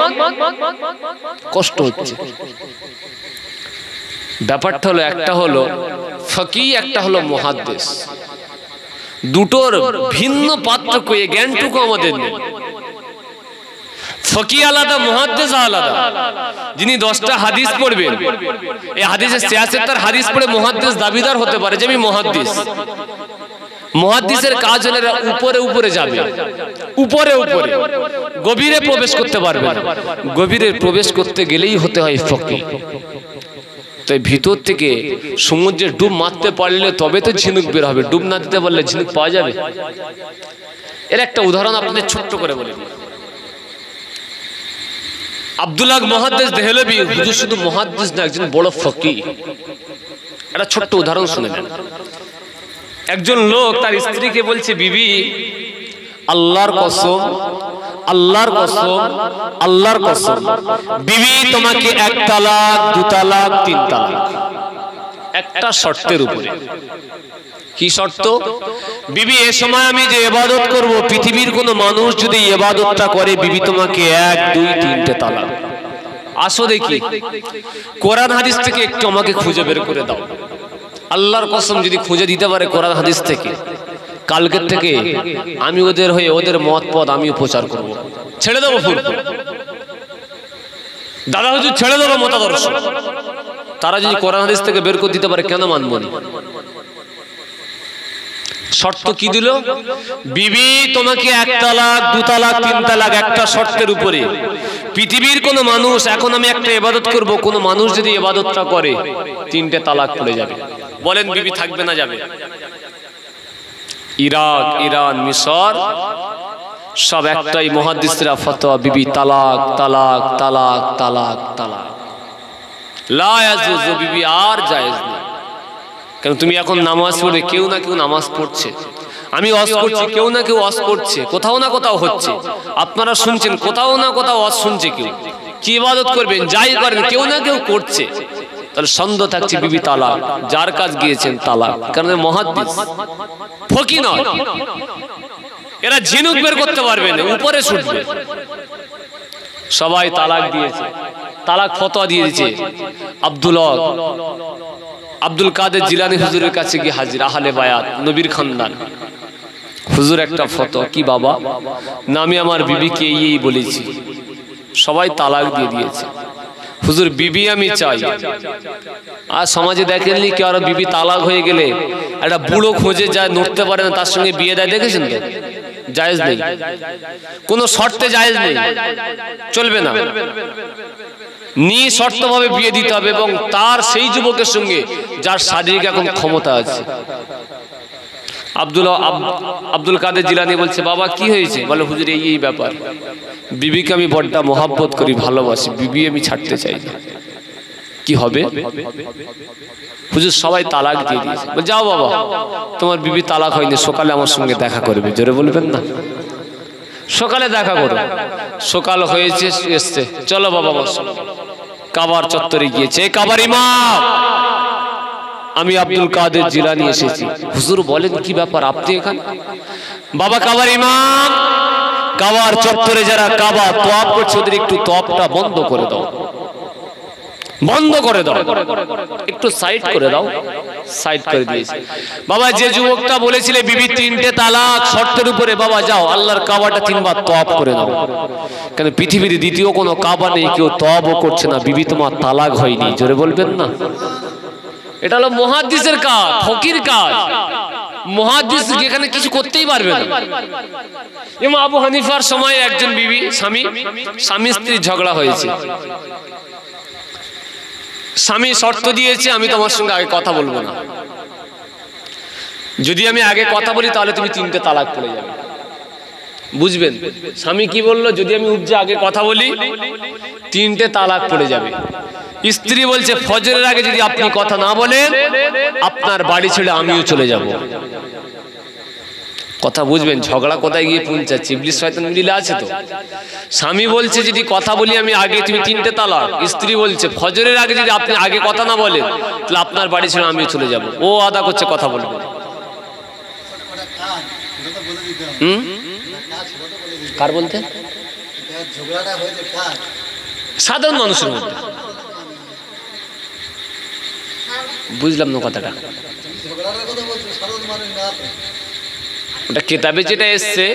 A: কষ্ট হচ্ছে। ব্যাপারটা হলো, একটা হলো ফকি, একটা হলো মুহাদ্দিস। দুটোর ভিন্ন পার্থক্য, এই জ্ঞানটুকু আমাদের নেই। ফকি আলাদা, মুহাদ্দিস আলাদা। যিনি 10টা হাদিস পড়বেন, এই হাদিসের 76 হাদিস পড়ে মুহাদ্দিস দাবিদার হতে পারে যে আমি মুহাদ্দিস। মুহাদ্দিসের কাজ হলে উপরে উপরে যাবে, উপরে উপরে, গভীরে প্রবেশ করতে পারবে না। গভীরে প্রবেশ করতে গেলেই হতে হয় ফকি। তাই ভিতর থেকে সমুদ্রে ডুব মারতে পারলে তবে তো ঝিনুক বের হবে, ডুব না দিতে পারলে ঝিনুক পাওয়া যাবে? এর একটা উদাহরণ আপনাদের ছোট্ট করে বলি। আব্দুল হক মুহাদ্দিস দেহলভী হুজুর শুধু মুহাদ্দিস না, একজন বড় ফকি। একটা ছোট্ট উদাহরণ শুনে নেন। একজন লোক তার স্ত্রীকে বলছে, বিবি আল্লাহর কসম, আল্লাহর কসম, আল্লাহর কসম, বিবি তোমাকে 1 তালাক, 2 তালাক, 3 তালাক, একটা শর্তের উপরে। কি শর্ত? বিবি এ সময় আমি যে ইবাদত করব, পৃথিবীর কোনো মানুষ যদি ইবাদতটা করে, বিবি তোমাকে 1, 2, 3টে তালাক। আসো দেখি কোরআন হাদিস থেকে একটু আমাকে খুঁজে বের করে দাও। আল্লাহর কসম যদি খুঁজে দিতে পারে কোরআন হাদিস থেকে, কালকের থেকে আমি ওদের হয়ে ওদের মত পদ আমি প্রচার করব, ছেড়ে দেবো ফুল। দাদা হুজুর ছেড়ে দেবো মতাদর্শ। তারা যদি কোরআন হাদিস থেকে বের করে দিতে পারে, কেন মানব না? শর্ত কি দিল? বিবি তোমাকে 1 তালাক, 2 তালাক, 3 তালাক, একটা শর্তের উপরে। পৃথিবীর কোন মানুষ, এখন আমি একটা ইবাদত করব, কোন মানুষ যদি ইবাদতটা করে, 3টে তালাক পড়ে যাবে। বলেন বিবি থাকবে না যাবে? ইরাক, ইরান, মিশর সব একটাই মুহাদ্দিসরা ফতোয়া, বিবি তালাক, তালাক, তালাক, তালাক, তালাক, লা ইয়াজুজ, বিবি আর জায়েজ না। কেন? তুমি এখন নামাজ পড়ে, কেউ না কেউ নামাজ পড়ছে, আমি ওয়াজ করছি, কেউ না কেউ ওয়াজ করছে, কোথাও না কোথাও হচ্ছে, আপনারা শুনছেন, কোথাও না কোথাও ওয়াজ শুনছে কেউ। কি ইবাদত করবেন, যাই করেন, কেউ না কেউ করছে। তাহলে সন্দেহ থাকছে বিবি তালাক, যার কাজ গিয়েছেন তালাক। কারণ মুহাদ্দিস, ফকি নয়। এরা ঝিনুক বের করতে পারবে না, উপরে ছুটবে। সবাই তালাক দিয়েছে, তালাক ফতোয়া দিয়ে দিয়েছে। আব্দুল কাদের জিলানী হুজুরের কাছে গিয়ে হাজির, আহলে বায়াত, নবীর খানদান। হুজুর একটা ফতোয়া। কি বাবা? না আমি আমার বিবিকে এই বলেছি, সবাই তালাক দিয়ে দিয়েছে। হুজুর বিবি আমি চাই। আর সমাজে দেখেননি কেউ আরো বিবি তালাক হয়ে গেলে একটা বুড়ো খোঁজে যায়, নড়তে পারে না, তার সঙ্গে বিয়ে দেয়, দেখেছেন তো? জায়েজ নেই, কোনো শর্তে জায়েজ নেই, চলবে না। নিঃশর্ত ভাবে বিয়ে দিতে হবে এবং তার সেই যুবকের সঙ্গে যার শারীরিক এখন ক্ষমতা আছে। আব্দুল কাদের জিলানী বলছে, বাবা কি হয়েছে? বলে হুজুর এই ব্যাপার, বিবিকে আমি বড্ড মহাব্বত করি, ভালোবাসি, বিবি আমি ছাড়তে চাই না। কি হবে? হুজুর সবাই তালাক দিয়ে দিয়েছে। যাও বাবা, তোমার বিবি তালাক হয়নি, সকালে আমার সঙ্গে দেখা করবে। জোরে বলবেন না? সকালে দেখা করো। সকাল হয়েছে, এসছে, চলো বাবা বসো। কাবার চত্বরে গিয়েছে। কাবার ইমাম, আমি আব্দুল কাদের জিলানী এসেছি। হুজুর বলেন কি ব্যাপার, আপনি এখানে? বাবা কাবার ইমাম, কাবার চত্বরে যারা কাবা তওয়াফ করছে ওদের একটু তওয়াফটা বন্ধ করে দাও, বন্ধ করে দাও, একটু সাইড করে দাও। সাইড করে দিয়েছে। বাবা যে যুবকটা বলেছিলে বিবি 3টে তালাক শর্তের উপরে, বাবা যাও আল্লাহর কাবাটা 3 বার তওয়াফ করে দাও। কেন পৃথিবীর দ্বিতীয় কোনো কাবা নেই, কেউ তওয়াফও করছে না, বিবি তোমার তালাক হয়নি। জোরে বলবেন না? এটা হলো মুহাদ্দিসের কাজ, ফকির কাজ। মুহাদ্দিস এখানে কিছু করতেই পারবে না। ইমাম আবু হানিফার সময় একজন বিবি স্বামী স্ত্রী ঝগড়া হয়েছে। স্বামী শর্ত দিয়েছে, আমি তোমার সঙ্গে আগে কথা বলবো না, যদি আমি আগে কথা বলি তাহলে তুমি 3টে তালাক পড়ে যাবে। বুঝবেন স্বামী কি বললো? যদি আমি উপজে আগে কথা বলি 3টে তালাক পড়ে যাবে। স্ত্রী বলছে ফজরের আগে যদি আপনি কথা না বলেন আপনার বাড়ি ছেড়ে আমিও চলে যাব। কথা বুঝবেন ঝগড়া কোথায় গিয়ে পৌঁছাচ্ছে? ইবলিস শয়তান মিলে আছে তো। স্বামী বলছে যদি কথা বলি আমি আগে তুমি 3টে তালাক। স্ত্রী বলছে ফজরের আগে যদি আপনি আগে কথা না বলেন তাহলে আপনার বাড়ি ছেড়ে আমিও চলে যাব। ও আদা করছে কথা বলবে। কার বলতে? সাধারণ মানুষের মধ্যে। বুঝলাম না কথাটা। ওটা কিতাবে যেটা এসছে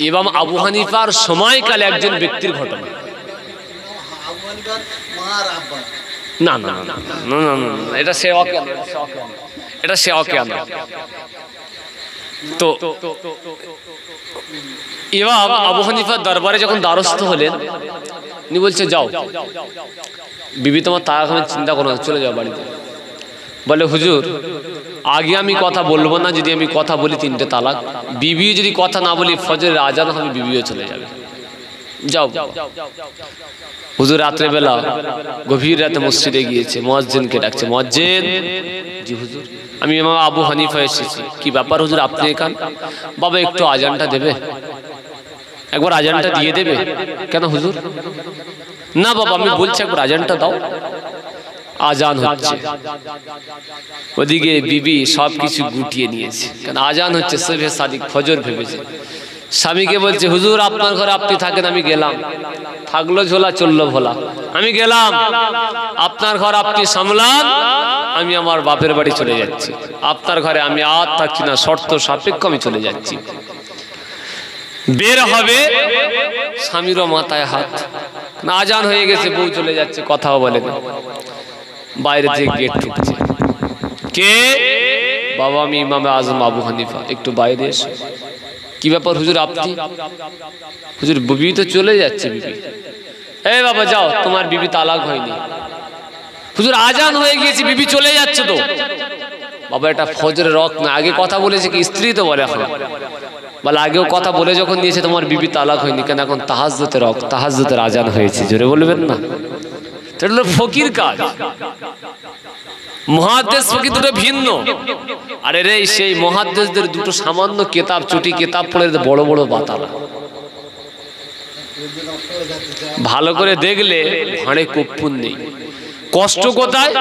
A: ইমাম আবু হানিফার সময়কালে একজন ব্যক্তির ঘটনা। না না না না না না, এটা সে অজ্ঞান, এটা সে অজ্ঞান। তো ইমাম আবু হানিফার দরবারে যখন দ্বারস্থ হলেন, উনি বলছে যাও বিবি তোমার তালাক হবে, চিন্তা করো না, চলে যাও বাড়িতে। বলে হুজুর আগে আমি কথা বলবো না, যদি আমি কথা বলি 3টে তালাক। বিবি যদি কথা না বলি ফজরের আজান হবে, বিবিও চলে যাবে, যাও। হুজুর রাত্রেবেলা গভীর রাতে মসজিদে গিয়েছে, মুয়াজ্জিনকে ডাকছে, মুয়াজ্জিন। জি হুজুর আমি ইমাম আবু হানিফা এসেছি। কি ব্যাপার হুজুর আপনি এখানে? বাবা একটু আজানটা দেবে, একবার আজানটা দিয়ে দেবে। কেন হুজুর? না বাবা আমি বলছি একবার আজানটা দাও। আজান হচ্ছে, ওদিকে বিবি সবকিছু গুটিয়ে নিয়েছে, কেন আজান হচ্ছে, সুবহে সাদিক ফজর ভেবেছে। স্বামীকে বলছে হুজুর আপনার ঘরে আপনি থাকেন, আমি গেলাম। থাকলো ঝোলা চললো ভোলা, আমি গেলাম। আপনার ঘর আপনি সামলান, আমি আমার বাপের বাড়ি চলে যাচ্ছি। আপনার ঘরে আমি আর থাকছি না, শর্ত সাপেক্ষ আমি চলে যাচ্ছি। বের হবে, স্বামীরও মাথায় হাত, না আজান হয়ে গেছে, বউ চলে যাচ্ছে, কথাও বলে না। বাইরে থেকে গেট ঠুকছে, কে? বাবা আমি ইমাম আজম আবু হানিফা, একটু বাইরে এসো। কি ব্যাপার হুজুর আপনি? হুজুর বিবি তো চলে যাচ্ছে। বিবি এই বাবা যাও, তোমার বিবি তালাক হয়নি। হুজুর আজান হয়ে গিয়েছে, বিবি চলে যাচ্ছে তো। বাবা এটা ফজরের রক না, আগে কথা বলেছে কি? স্ত্রী তো বলে এখন, বলে আগেও কথা বলে যখন দিয়েছে তোমার বিবি তালাক হয়নি, কেন এখন তাহাজ্জুদের রক, তাহাজ্জুদের আজান হয়েছে। জোরে বলবেন না? এটা হলো ফকির কাজ। মুহাদ্দিস ফকির দুটো ভিন্ন। আরে রে সেই মুহাদ্দিসদের দুটো সামান্য কিতাব, চুটি কিতাব পড়ে বড় বড় বাতালা। ভালো করে দেখলে ভাঁড়ে কপ্পুন নেই। কষ্ট কোথায়?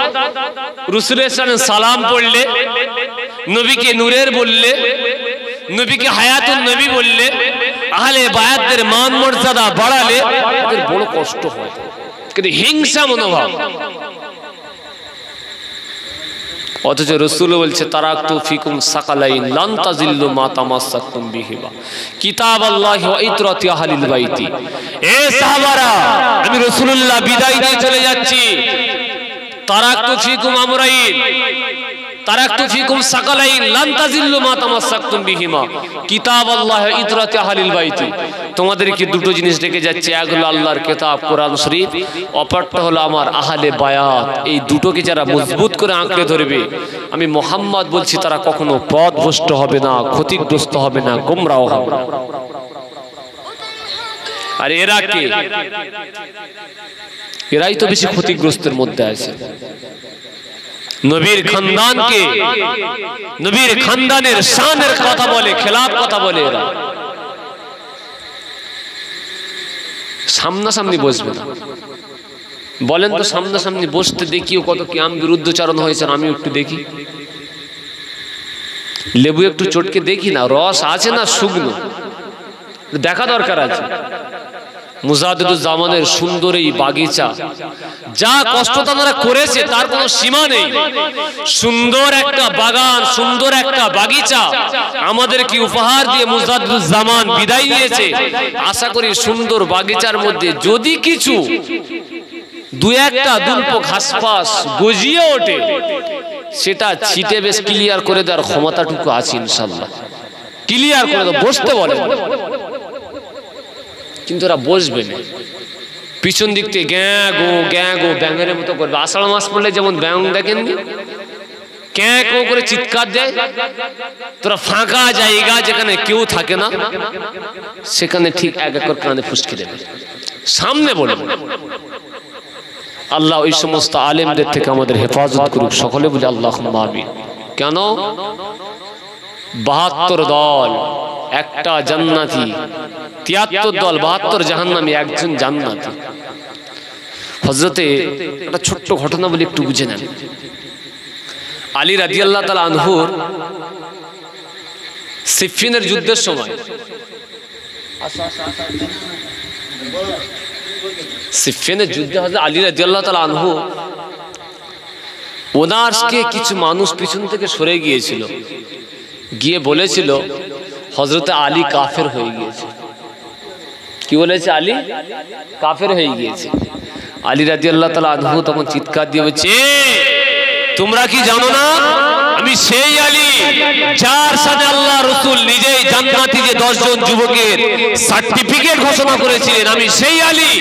A: রাসূলের সামনে সালাম পড়লে, নবীকে নূরের বললে, নবীকে হায়াতুন নবী বললে, আহলে বায়াতদের মান মর্যাদা বাড়ালে ওদের বড় কষ্ট হয়। কিন্তু হিংসা মনোভাব। অথচ রাসূল বলছে তারাকতু ফিকুম সাকালাইন লান তাজিল্লু মা তামাসসাকতুম বিহিমা কিতাবাল্লাহি ওয়া ইতরাতি আহলিল বাইতি। এ সাহাবারা, আমি রাসূলুল্লাহ বিদায় দিয়ে চলে যাচ্ছি। তারাকতু ফিকুম আমরাইন, তারাকতু ফিকুম সাকালাইন লান তাজিল্লু মা তামাসসাকতুম বিহিমা কিতাবাল্লাহি ওয়া ইতরাতি আহলিল বাইতি। তোমাদেরকে দুটো জিনিস রেখে যাচ্ছে, এক হলো আল্লাহর কিতাব কোরআন শরীফ, অপরটা হলো আমার আহলে বায়াত। এই দুটোকে যারা মজবুত করে আঁকড়ে ধরবে, আমি মুহাম্মদ বলছি, তারা কখনো পথভ্রষ্ট হবে না, ক্ষতিগ্রস্ত হবে না, গোমরাহ হবে না। আর এরা কে? এরাই তো বেশি ক্ষতিগ্রস্তের মধ্যে আছে। নবীর খানদানকে, নবীর খানদানের শানের কথা বলে, খেলাফ কথা বলে। এরা সামনাসামনি বসবে না। বলেন তো, সামনাসামনি বসতে দেখিও কত কিয়াম বিরুদ্ধচারণ হয়েছে, আমি একটু দেখি। লেবু একটু চটকে দেখি না, রস আছে না শুকনো, দেখা দরকার আছে। মুজাদ্দিদুজ্জামানের সুন্দর এই বাগিচা, যা কষ্ট তারা করেছে তার কোনো সীমা নেই। সুন্দর একটা বাগান, সুন্দর একটা বাগিচা আমাদেরকে উপহার দিয়ে মুজাদ্দিদুজ্জামান বিদায় নিয়েছে। আশা করি সুন্দর বাগিচার মধ্যে যদি কিছু দু একটা দুল্প ঘাসপাস গজিয়ে ওঠে, সেটা ছিটে বেশ ক্লিয়ার করে দেওয়ার ক্ষমতাটুকু আছে ইনশাআল্লাহ। ক্লিয়ার করে দাও, বসতে বলে। কিন্তু ওরা বসবে না, পিছন দিক থেকে গ্যাঁ গো ব্যাঙের মতো করবে। আষাঢ় মাস পড়লে যেমন ব্যাঙ দেখেননি, ক্যাঁ কো করে চিৎকার দেয়। তোরা ফাঁকা জায়গা যেখানে কেউ থাকে না, সেখানে ঠিক এক এক করে কানে ফুসকে দেবে, সামনে বলে। আল্লাহ ওই সমস্ত আলেমদের থেকে আমাদের হেফাজত করুক, সকলে বলে আল্লাহুম্মা আমিন। কেন? ৭২ দল, একটা জান্নাতি, ৭৩ দল, ৭২ জাহান্নামী, একজন জান্নাতি। হযরতে একটা ছোট্ট ঘটনা বলে একটু বুঝে নেন। আলী রাদিয়াল্লাহু তাআলা আনহুর সিফফিনের যুদ্ধের সময়, সিফফিনের যুদ্ধে হযরত আলী রাদিয়াল্লাহু তাআলা আনহু, ওনারকে কিছু মানুষ পিছন থেকে সরে গিয়েছিল, গিয়ে বলেছিল হযরতে আলী কাফের হয়ে গিয়েছে। কি বলেছে? আলী কাফের হয়ে গিয়েছে। আলী রাদিয়াল্লাহু তাআলা আনহু তখন চিৎকার দিয়ে বলছে, তোমরা কি জানো না আমি সেই আলী যার সাথে আল্লাহ রাসূল নিজেই জান্নাতি যে 10 জন যুবকের সার্টিফিকেট ঘোষণা করেছিলেন, আমি সেই আলী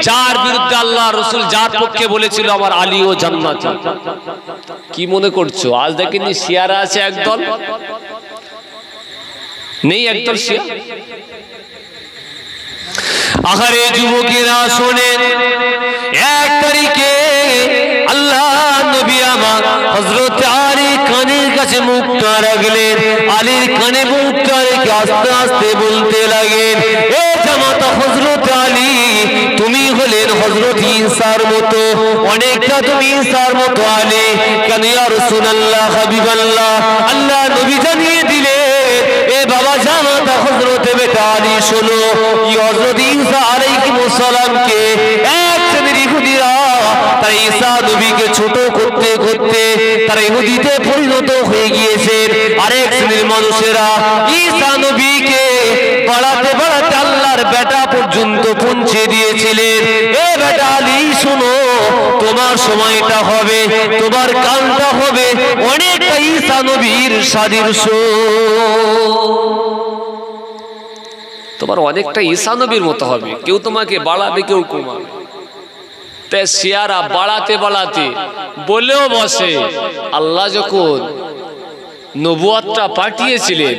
A: যার বিরুদ্ধে আল্লাহ রাসূল যার পক্ষে বলেছিল আমার আলী ও জান্নাতি। কি মনে করছো আজ দেখেননি শিয়ারা আছে একদল, নেই একদল শিয়া? আহারে যুবকেরা শোনেন, 1 তারিখে আল্লাহ নবী আমার হযরত আলী কানের কাছে মুখটা রাখলেন। আলীর কানে মুখটা রেখে আস্তে আস্তে বলতে লাগলেন, এ জামাতা হযরত আলী, তুমি হলেন হযরত ঈসার মতো, অনেকটা তুমি ঈসার মতো আলী। কেন ইয়া রাসূলুল্লাহ, হাবিবাল্লাহ, আল্লাহ নবী জানিয়ে দিলেন, এ বাবা জামাতা হযরত বেটা আলী শোনো, হযরত ঈসা আলাইহিস সালামকে এক শ্রেণীর ইহুদিরা তারা ঈসা নবীকে ছোট করতে করতে তারা ইহুদিতে পরিণত হয়ে গিয়েছে। আরেক শ্রেণীর মানুষেরা ঈসা নবীকে বাড়াতে বাড়াতে আল্লাহর বেটা পর্যন্ত পৌঁছে দিয়েছিলেন। এ বেটা আলী শোনো, তোমার সময়টা হবে, তোমার কালটা হবে অনেকটা ঈসা নবীর সাদৃশ্য, তোমার অনেকটা ঈসা নবীর মতো হবে। কেউ তোমাকে বাড়াবে, কেউ কমাবে। তাই শিয়ারা বাড়াতে বাড়াতে বলেও বসে, আল্লাহ যখন নবুয়তটা পাঠিয়েছিলেন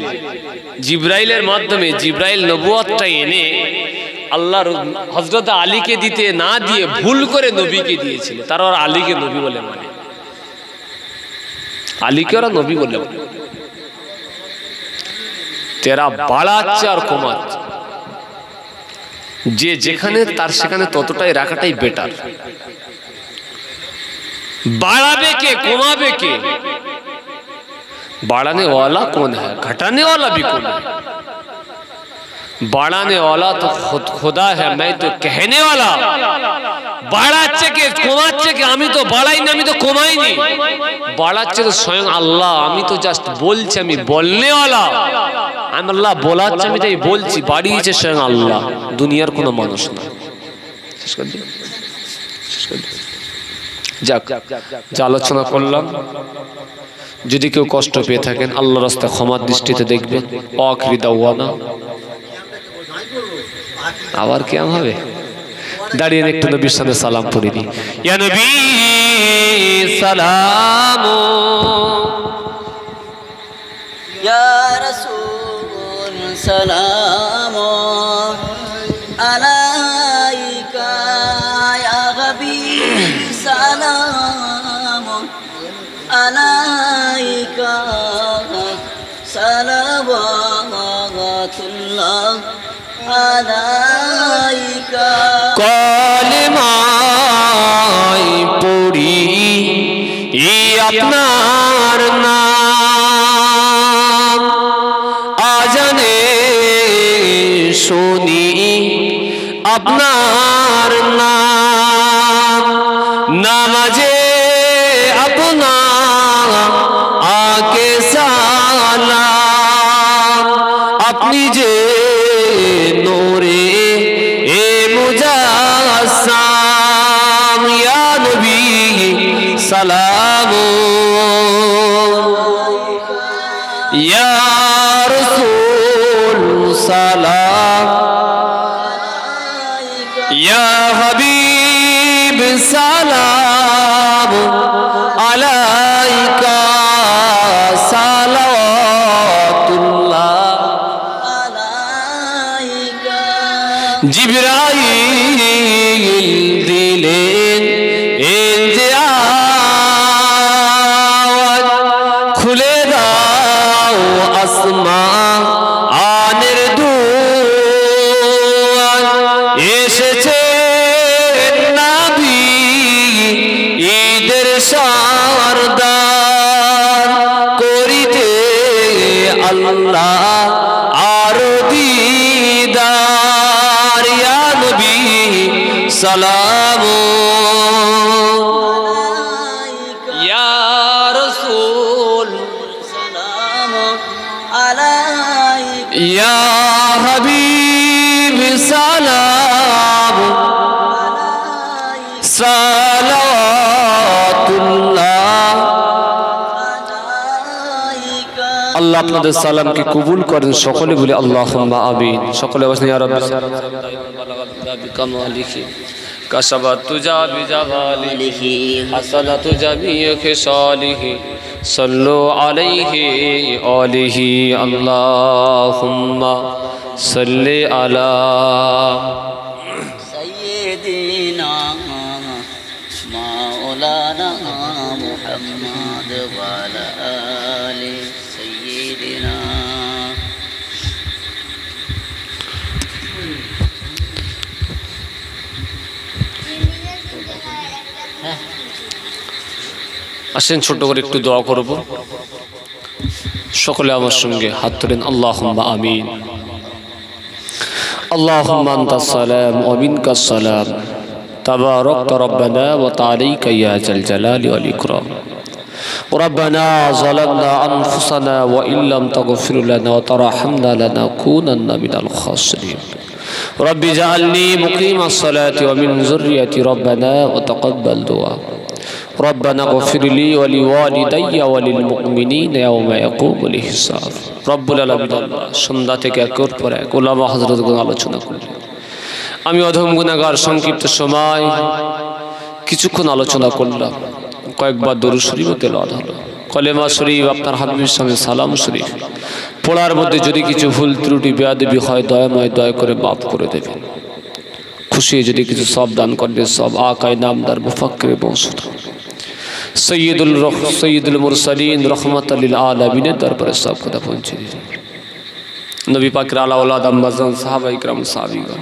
A: জিবরাইলের মাধ্যমে, জিবরাইল নবুয়তটা এনে আল্লাহ হযরত আলীকে দিতে না দিয়ে ভুল করে নবীকে দিয়েছিল। তারা ওরা আলীকে নবী বলে মানে, আলীকে ওরা নবী বলে মানে। তেরা বাড়াচ্ছে আর কমাচ্ছে, যে যেখানে তার সেখানে ততটাই রাখাটাই বেটার। বাড়াবে কে, কমাবে কে? बढ़ाने वाला कौन है, घटाने वाला भी कौन है? बढ़ाने वाला तो खुदा है, मैं तो कहने वाला। বাড়াচ্ছে কে, কমাচ্ছে কে? আমি তো বাড়াইনি, আমি তো কমাইনি। বাড়াচ্ছে তো স্বয়ং আল্লাহ। আমি তো জাস্ট বলছি, আমি বলনেওয়ালা। আমি আল্লাহ বলাচ্ছে, আমি তাই বলছি। বাড়িয়েছে স্বয়ং আল্লাহ, দুনিয়ার কোনো মানুষ না। যাক, যা আলোচনা করলাম, যদি কেউ কষ্ট পেয়ে থাকেন আল্লাহর রাস্তায় ক্ষমার দৃষ্টিতে দেখবেন। আখিরি দাওয়ানা, আবার কেমন হবে? দাঁড়িয়ে একটু নবীর সামনে সালাম পড়ে দিই। ইয়া নবী সালাম,
C: ইয়া রাসূল সালাম আলাইকা, ইয়া হাবিব সালাম আলাইকা, সালাওয়াতুল্লাহ আলাইকা।
A: কলেমায় পড়ি আপনার নাম, আজানে শুনি আপনার নাম, নামাজে আপনার আকে সালাম। আপনি যে নূরে এ মুজাসসাম, ইয়া নবী সালাম, ইয়া রাসূল সালাম, ইয়া হাবিব সালাম আলাইকা, সালাওয়াতুল্লাহ
C: আলাইকা।
A: জিবরাইল দিলেন ইনজিয়াত, খুলে দাও আসমানের দুয়ার, এসেছে নবী ঈদের সরদার, করিতে আল্লাহ আরো দিদার। ইয়া নবী সালাম, ইয়া রাসূল
C: সালাম আলাইকা,
A: ইয়া হাবিব সালাম, সালাওয়াতুল্লাহ। আল্লাহ আপনাদের সালামকে কবুল করেন। সকলে বলে আল্লাহুম্মা আমিন। সকলে বলেন ইয়া রাব্বি বিকামালিহি কাশাবাতু জাবি জালালিহি হাসানাতু জামিয়ু খিসালিহি সাল্লু আলাইহি আলিহি আল্লাহুম্মা সাল্লি আলা
C: সাইয়্যিদিনা মাওলানা মুহাম্মদ ওয়া আলা আলি সাইয়্যিদিনা।
A: আসেন ছোট করে একটু দোয়া করব। সকলে আমার সঙ্গে হাত তোলেন। আল্লাহুম্মা আমিন। আল্লাহুম্মা আনতাস সালাম ওয়া মিনকাস সালাম, তাবারাকতা রাব্বানা ওয়া তাআলাইকা ইয়া জাল জালালি ওয়াল ইকরাম। ربنا ظلمنا أنفسنا وإن لم تغفر لنا وترحمنا لنكونن من الخاسرين. رب اجعلني مقيم الصلاة ومن ذريتي ربنا وتقبل دعاء. ربنا اغفر لي ولوالدي وللمؤمنين يوم يقوم الحساب. رب العالمين সন্ধ্যা থেকে একের পর এক ওলামা হযরতগণ আলোচনা করলেন। আমি অধম গুনাহগার সংক্ষিপ্ত সময় কিছুক্ষণ আলোচনা করলাম। কয়েকবার দরুদ শরীফ তেলাওয়াত হলো, কলেমা শরীফ, আপনার হাবিবের সামনে সালাম শরীফ পড়ার মধ্যে যদি কিছু ভুল ত্রুটি বেয়াদবি হয় দয়াময় দয়া করে মাফ করে দেবেন। খুশি যদি কিছু সব দান করলে সব আকায়ে নামদার মুফাক্কির বংশধর সৈয়দুল মুরসালিন রহমাতাল লিল আলামিনের দরবারে সব কথা পৌঁছে দিন। নবী পাকের আলা ওলাদ আম্মাজান সাহাবা ইকরাম সাহাবীগণ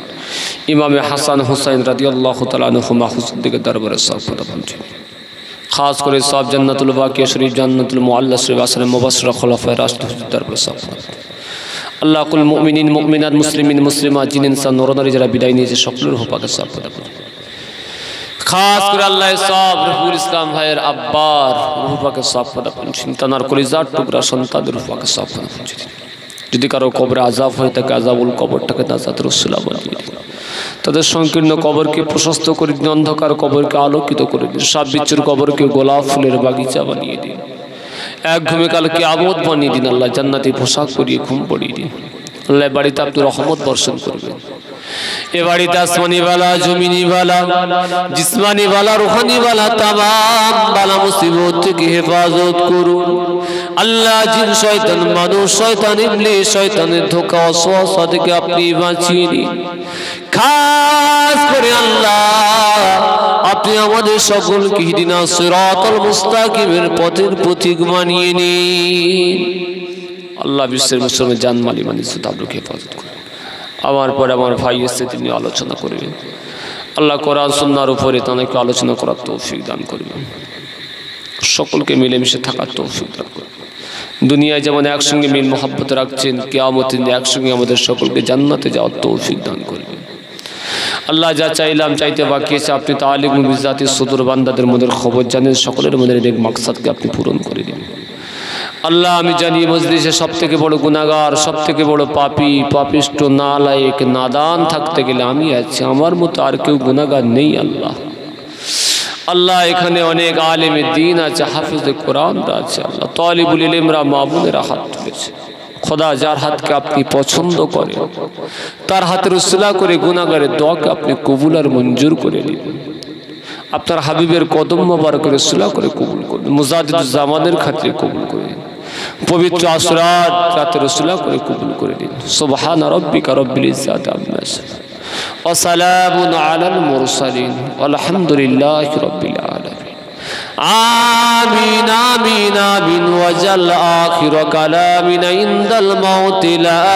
A: ইমামে হাসান হুসাইন রাদিয়াল্লাহু তাআলা আনহুমা হুজুরদের দরবারে সব কথা পৌঁছে দিন। খাস করে সব জান্নাতুল বাকিয়া শরীফ, জান্নাতুল মুআল্লা শরীফ, আসরে মুবাশশিরা খোলাফায়ে রাশিদিন দরবারে সব আল্লাহ কুল মুমিনিন মুমিনাত মুসলিমিন মুসলিমাত জিন ইনসান নর নারী যারা বিদায় নিয়েছে সকলের হোপাকে সব কথা খাস করে আল্লাহ সব রফিকুল ইসলাম ভাইয়ের আব্বার রূহ পাকে সব করে পৌঁছে তানার কলিজার টুকরা সন্তানদের রূহ পাকে সব করে পৌঁছে দিন। যদি কারো কবরে আযাব হয়ে থাকে আযাবুল কবরটাকে নাজাতের উসিলা বানিয়ে দিন। তাদের সংকীর্ণ কবরকে প্রশস্ত করে দিন, অন্ধকার কবরকে আলোকিত করে দিন, সাপ বিচ্ছুর কবরকে গোলাপ ফুলের বাগিচা বানিয়ে দিন, এক ঘুমে কালকে আমোদ বানিয়ে দিন। আল্লাহ জান্নাতি পোশাক পরিয়ে ঘুম পড়িয়ে দিন। আল্লাহ বাড়িতে আপনি রহমত বর্ষণ করবেন। এ বাড়িতে আসমানি বালা, জমিনি বালা, জিসমানি বালা, রুহানি বালা, তামাম বালা মুসিবত থেকে হেফাজত করুন। আল্লাহ জিন শয়তান, মানুষ শয়তান, ইবলিস শয়তানের ধোঁকা ওয়াসওয়াসা থেকে আপনি বাঁচিয়ে দিন। খাস করে আল্লাহ আপনি আমাদের সকলকে ইহদিনা সিরাতাল মুস্তাকিমের পথের পথিক বানিয়ে নিন। আল্লাহ বিশ্বের মুসলমান জানমালি মানিস তাবলুকে হেফাজত করুন। আমার পরে আমার ভাই এসে তিনি আলোচনা করবেন। আল্লাহ কোরআন সুন্নাহর উপরে তাদেরকে আলোচনা করার তৌফিক দান করবেন। সকলকে মিলেমিশে থাকার তৌফিক দান করবেন। দুনিয়ায় যেমন একসঙ্গে মিল মহব্বত রাখছেন, কিয়ামতের দিন একসঙ্গে আমাদের সকলকে জান্নাতে যাওয়ার তৌফিক দান করবেন। আল্লাহ যা চাইলাম চাইতে বাকি আছে আপনি তালিম বিজাতি সুদূর বান্দাদের মধ্যে খবর জানেন, সকলের মধ্যে নেক মাকসাদকে আপনি পূরণ করে দিন। আল্লাহ আমি জানি মজলিসে সব থেকে বড় গুনাহগার, সব থেকে বড় পাপী, পাপিষ্ট, নালায়েক, নাদান থাকতে গেলে আমি আছি, আমার মতো আর কেউ গুনাহগার নেই। আল্লাহ আল্লাহ এখানে অনেক আলেমে দ্বীন আছে, হাফিজে কোরআনরা আছে। আল্লাহ তালিবুল ইলমরা, মা বোনেরা হাত তুলেছে। খোদা যার হাতকে আপনি পছন্দ করেন তার হাতের উসিলা করে গুনাহগারের দোয়াকে আপনি কবুল আর মঞ্জুর করে নিন। আপনার হাবিবের কদম মোবারকের উসিলা করে কবুল করুন। মুজাদ্দিদুজ জামানের খাতিরে কবুল করে নিন। পবিত্র আসরাত রাতের উসিলা করে কবুল করে নিন। সুবহানা রাব্বিকা রাব্বিল ইজ্জাতি আম্মা ইয়াসিফুন ওয়া সালামুন আলাল মুরসালিন আলহামদুলিল্লাহি রাব্বিল আলামিন। آمين آمين آمين وجل آخر كلامنا عند الموت لا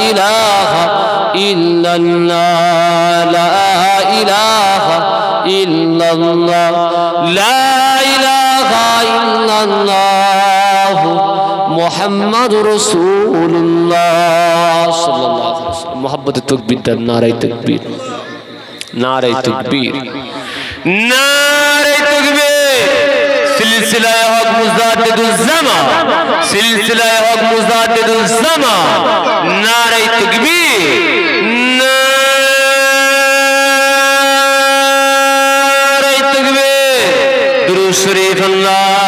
A: إله إلا الله لا إله إلا الله لا إله إلا الله محمد رسول الله صلى الله عليه وسلم। محبت التكبير نعرہ تکبیر نعرہ تکبیر نعرہ تکبیر सिलसिला हक मुजाद्दिदुज़्ज़मा सिलसिला हक मुजाद्दिदुज़्ज़मा नारे तकबीर नारे तकबीर दुरूद शरीफ अल्लाह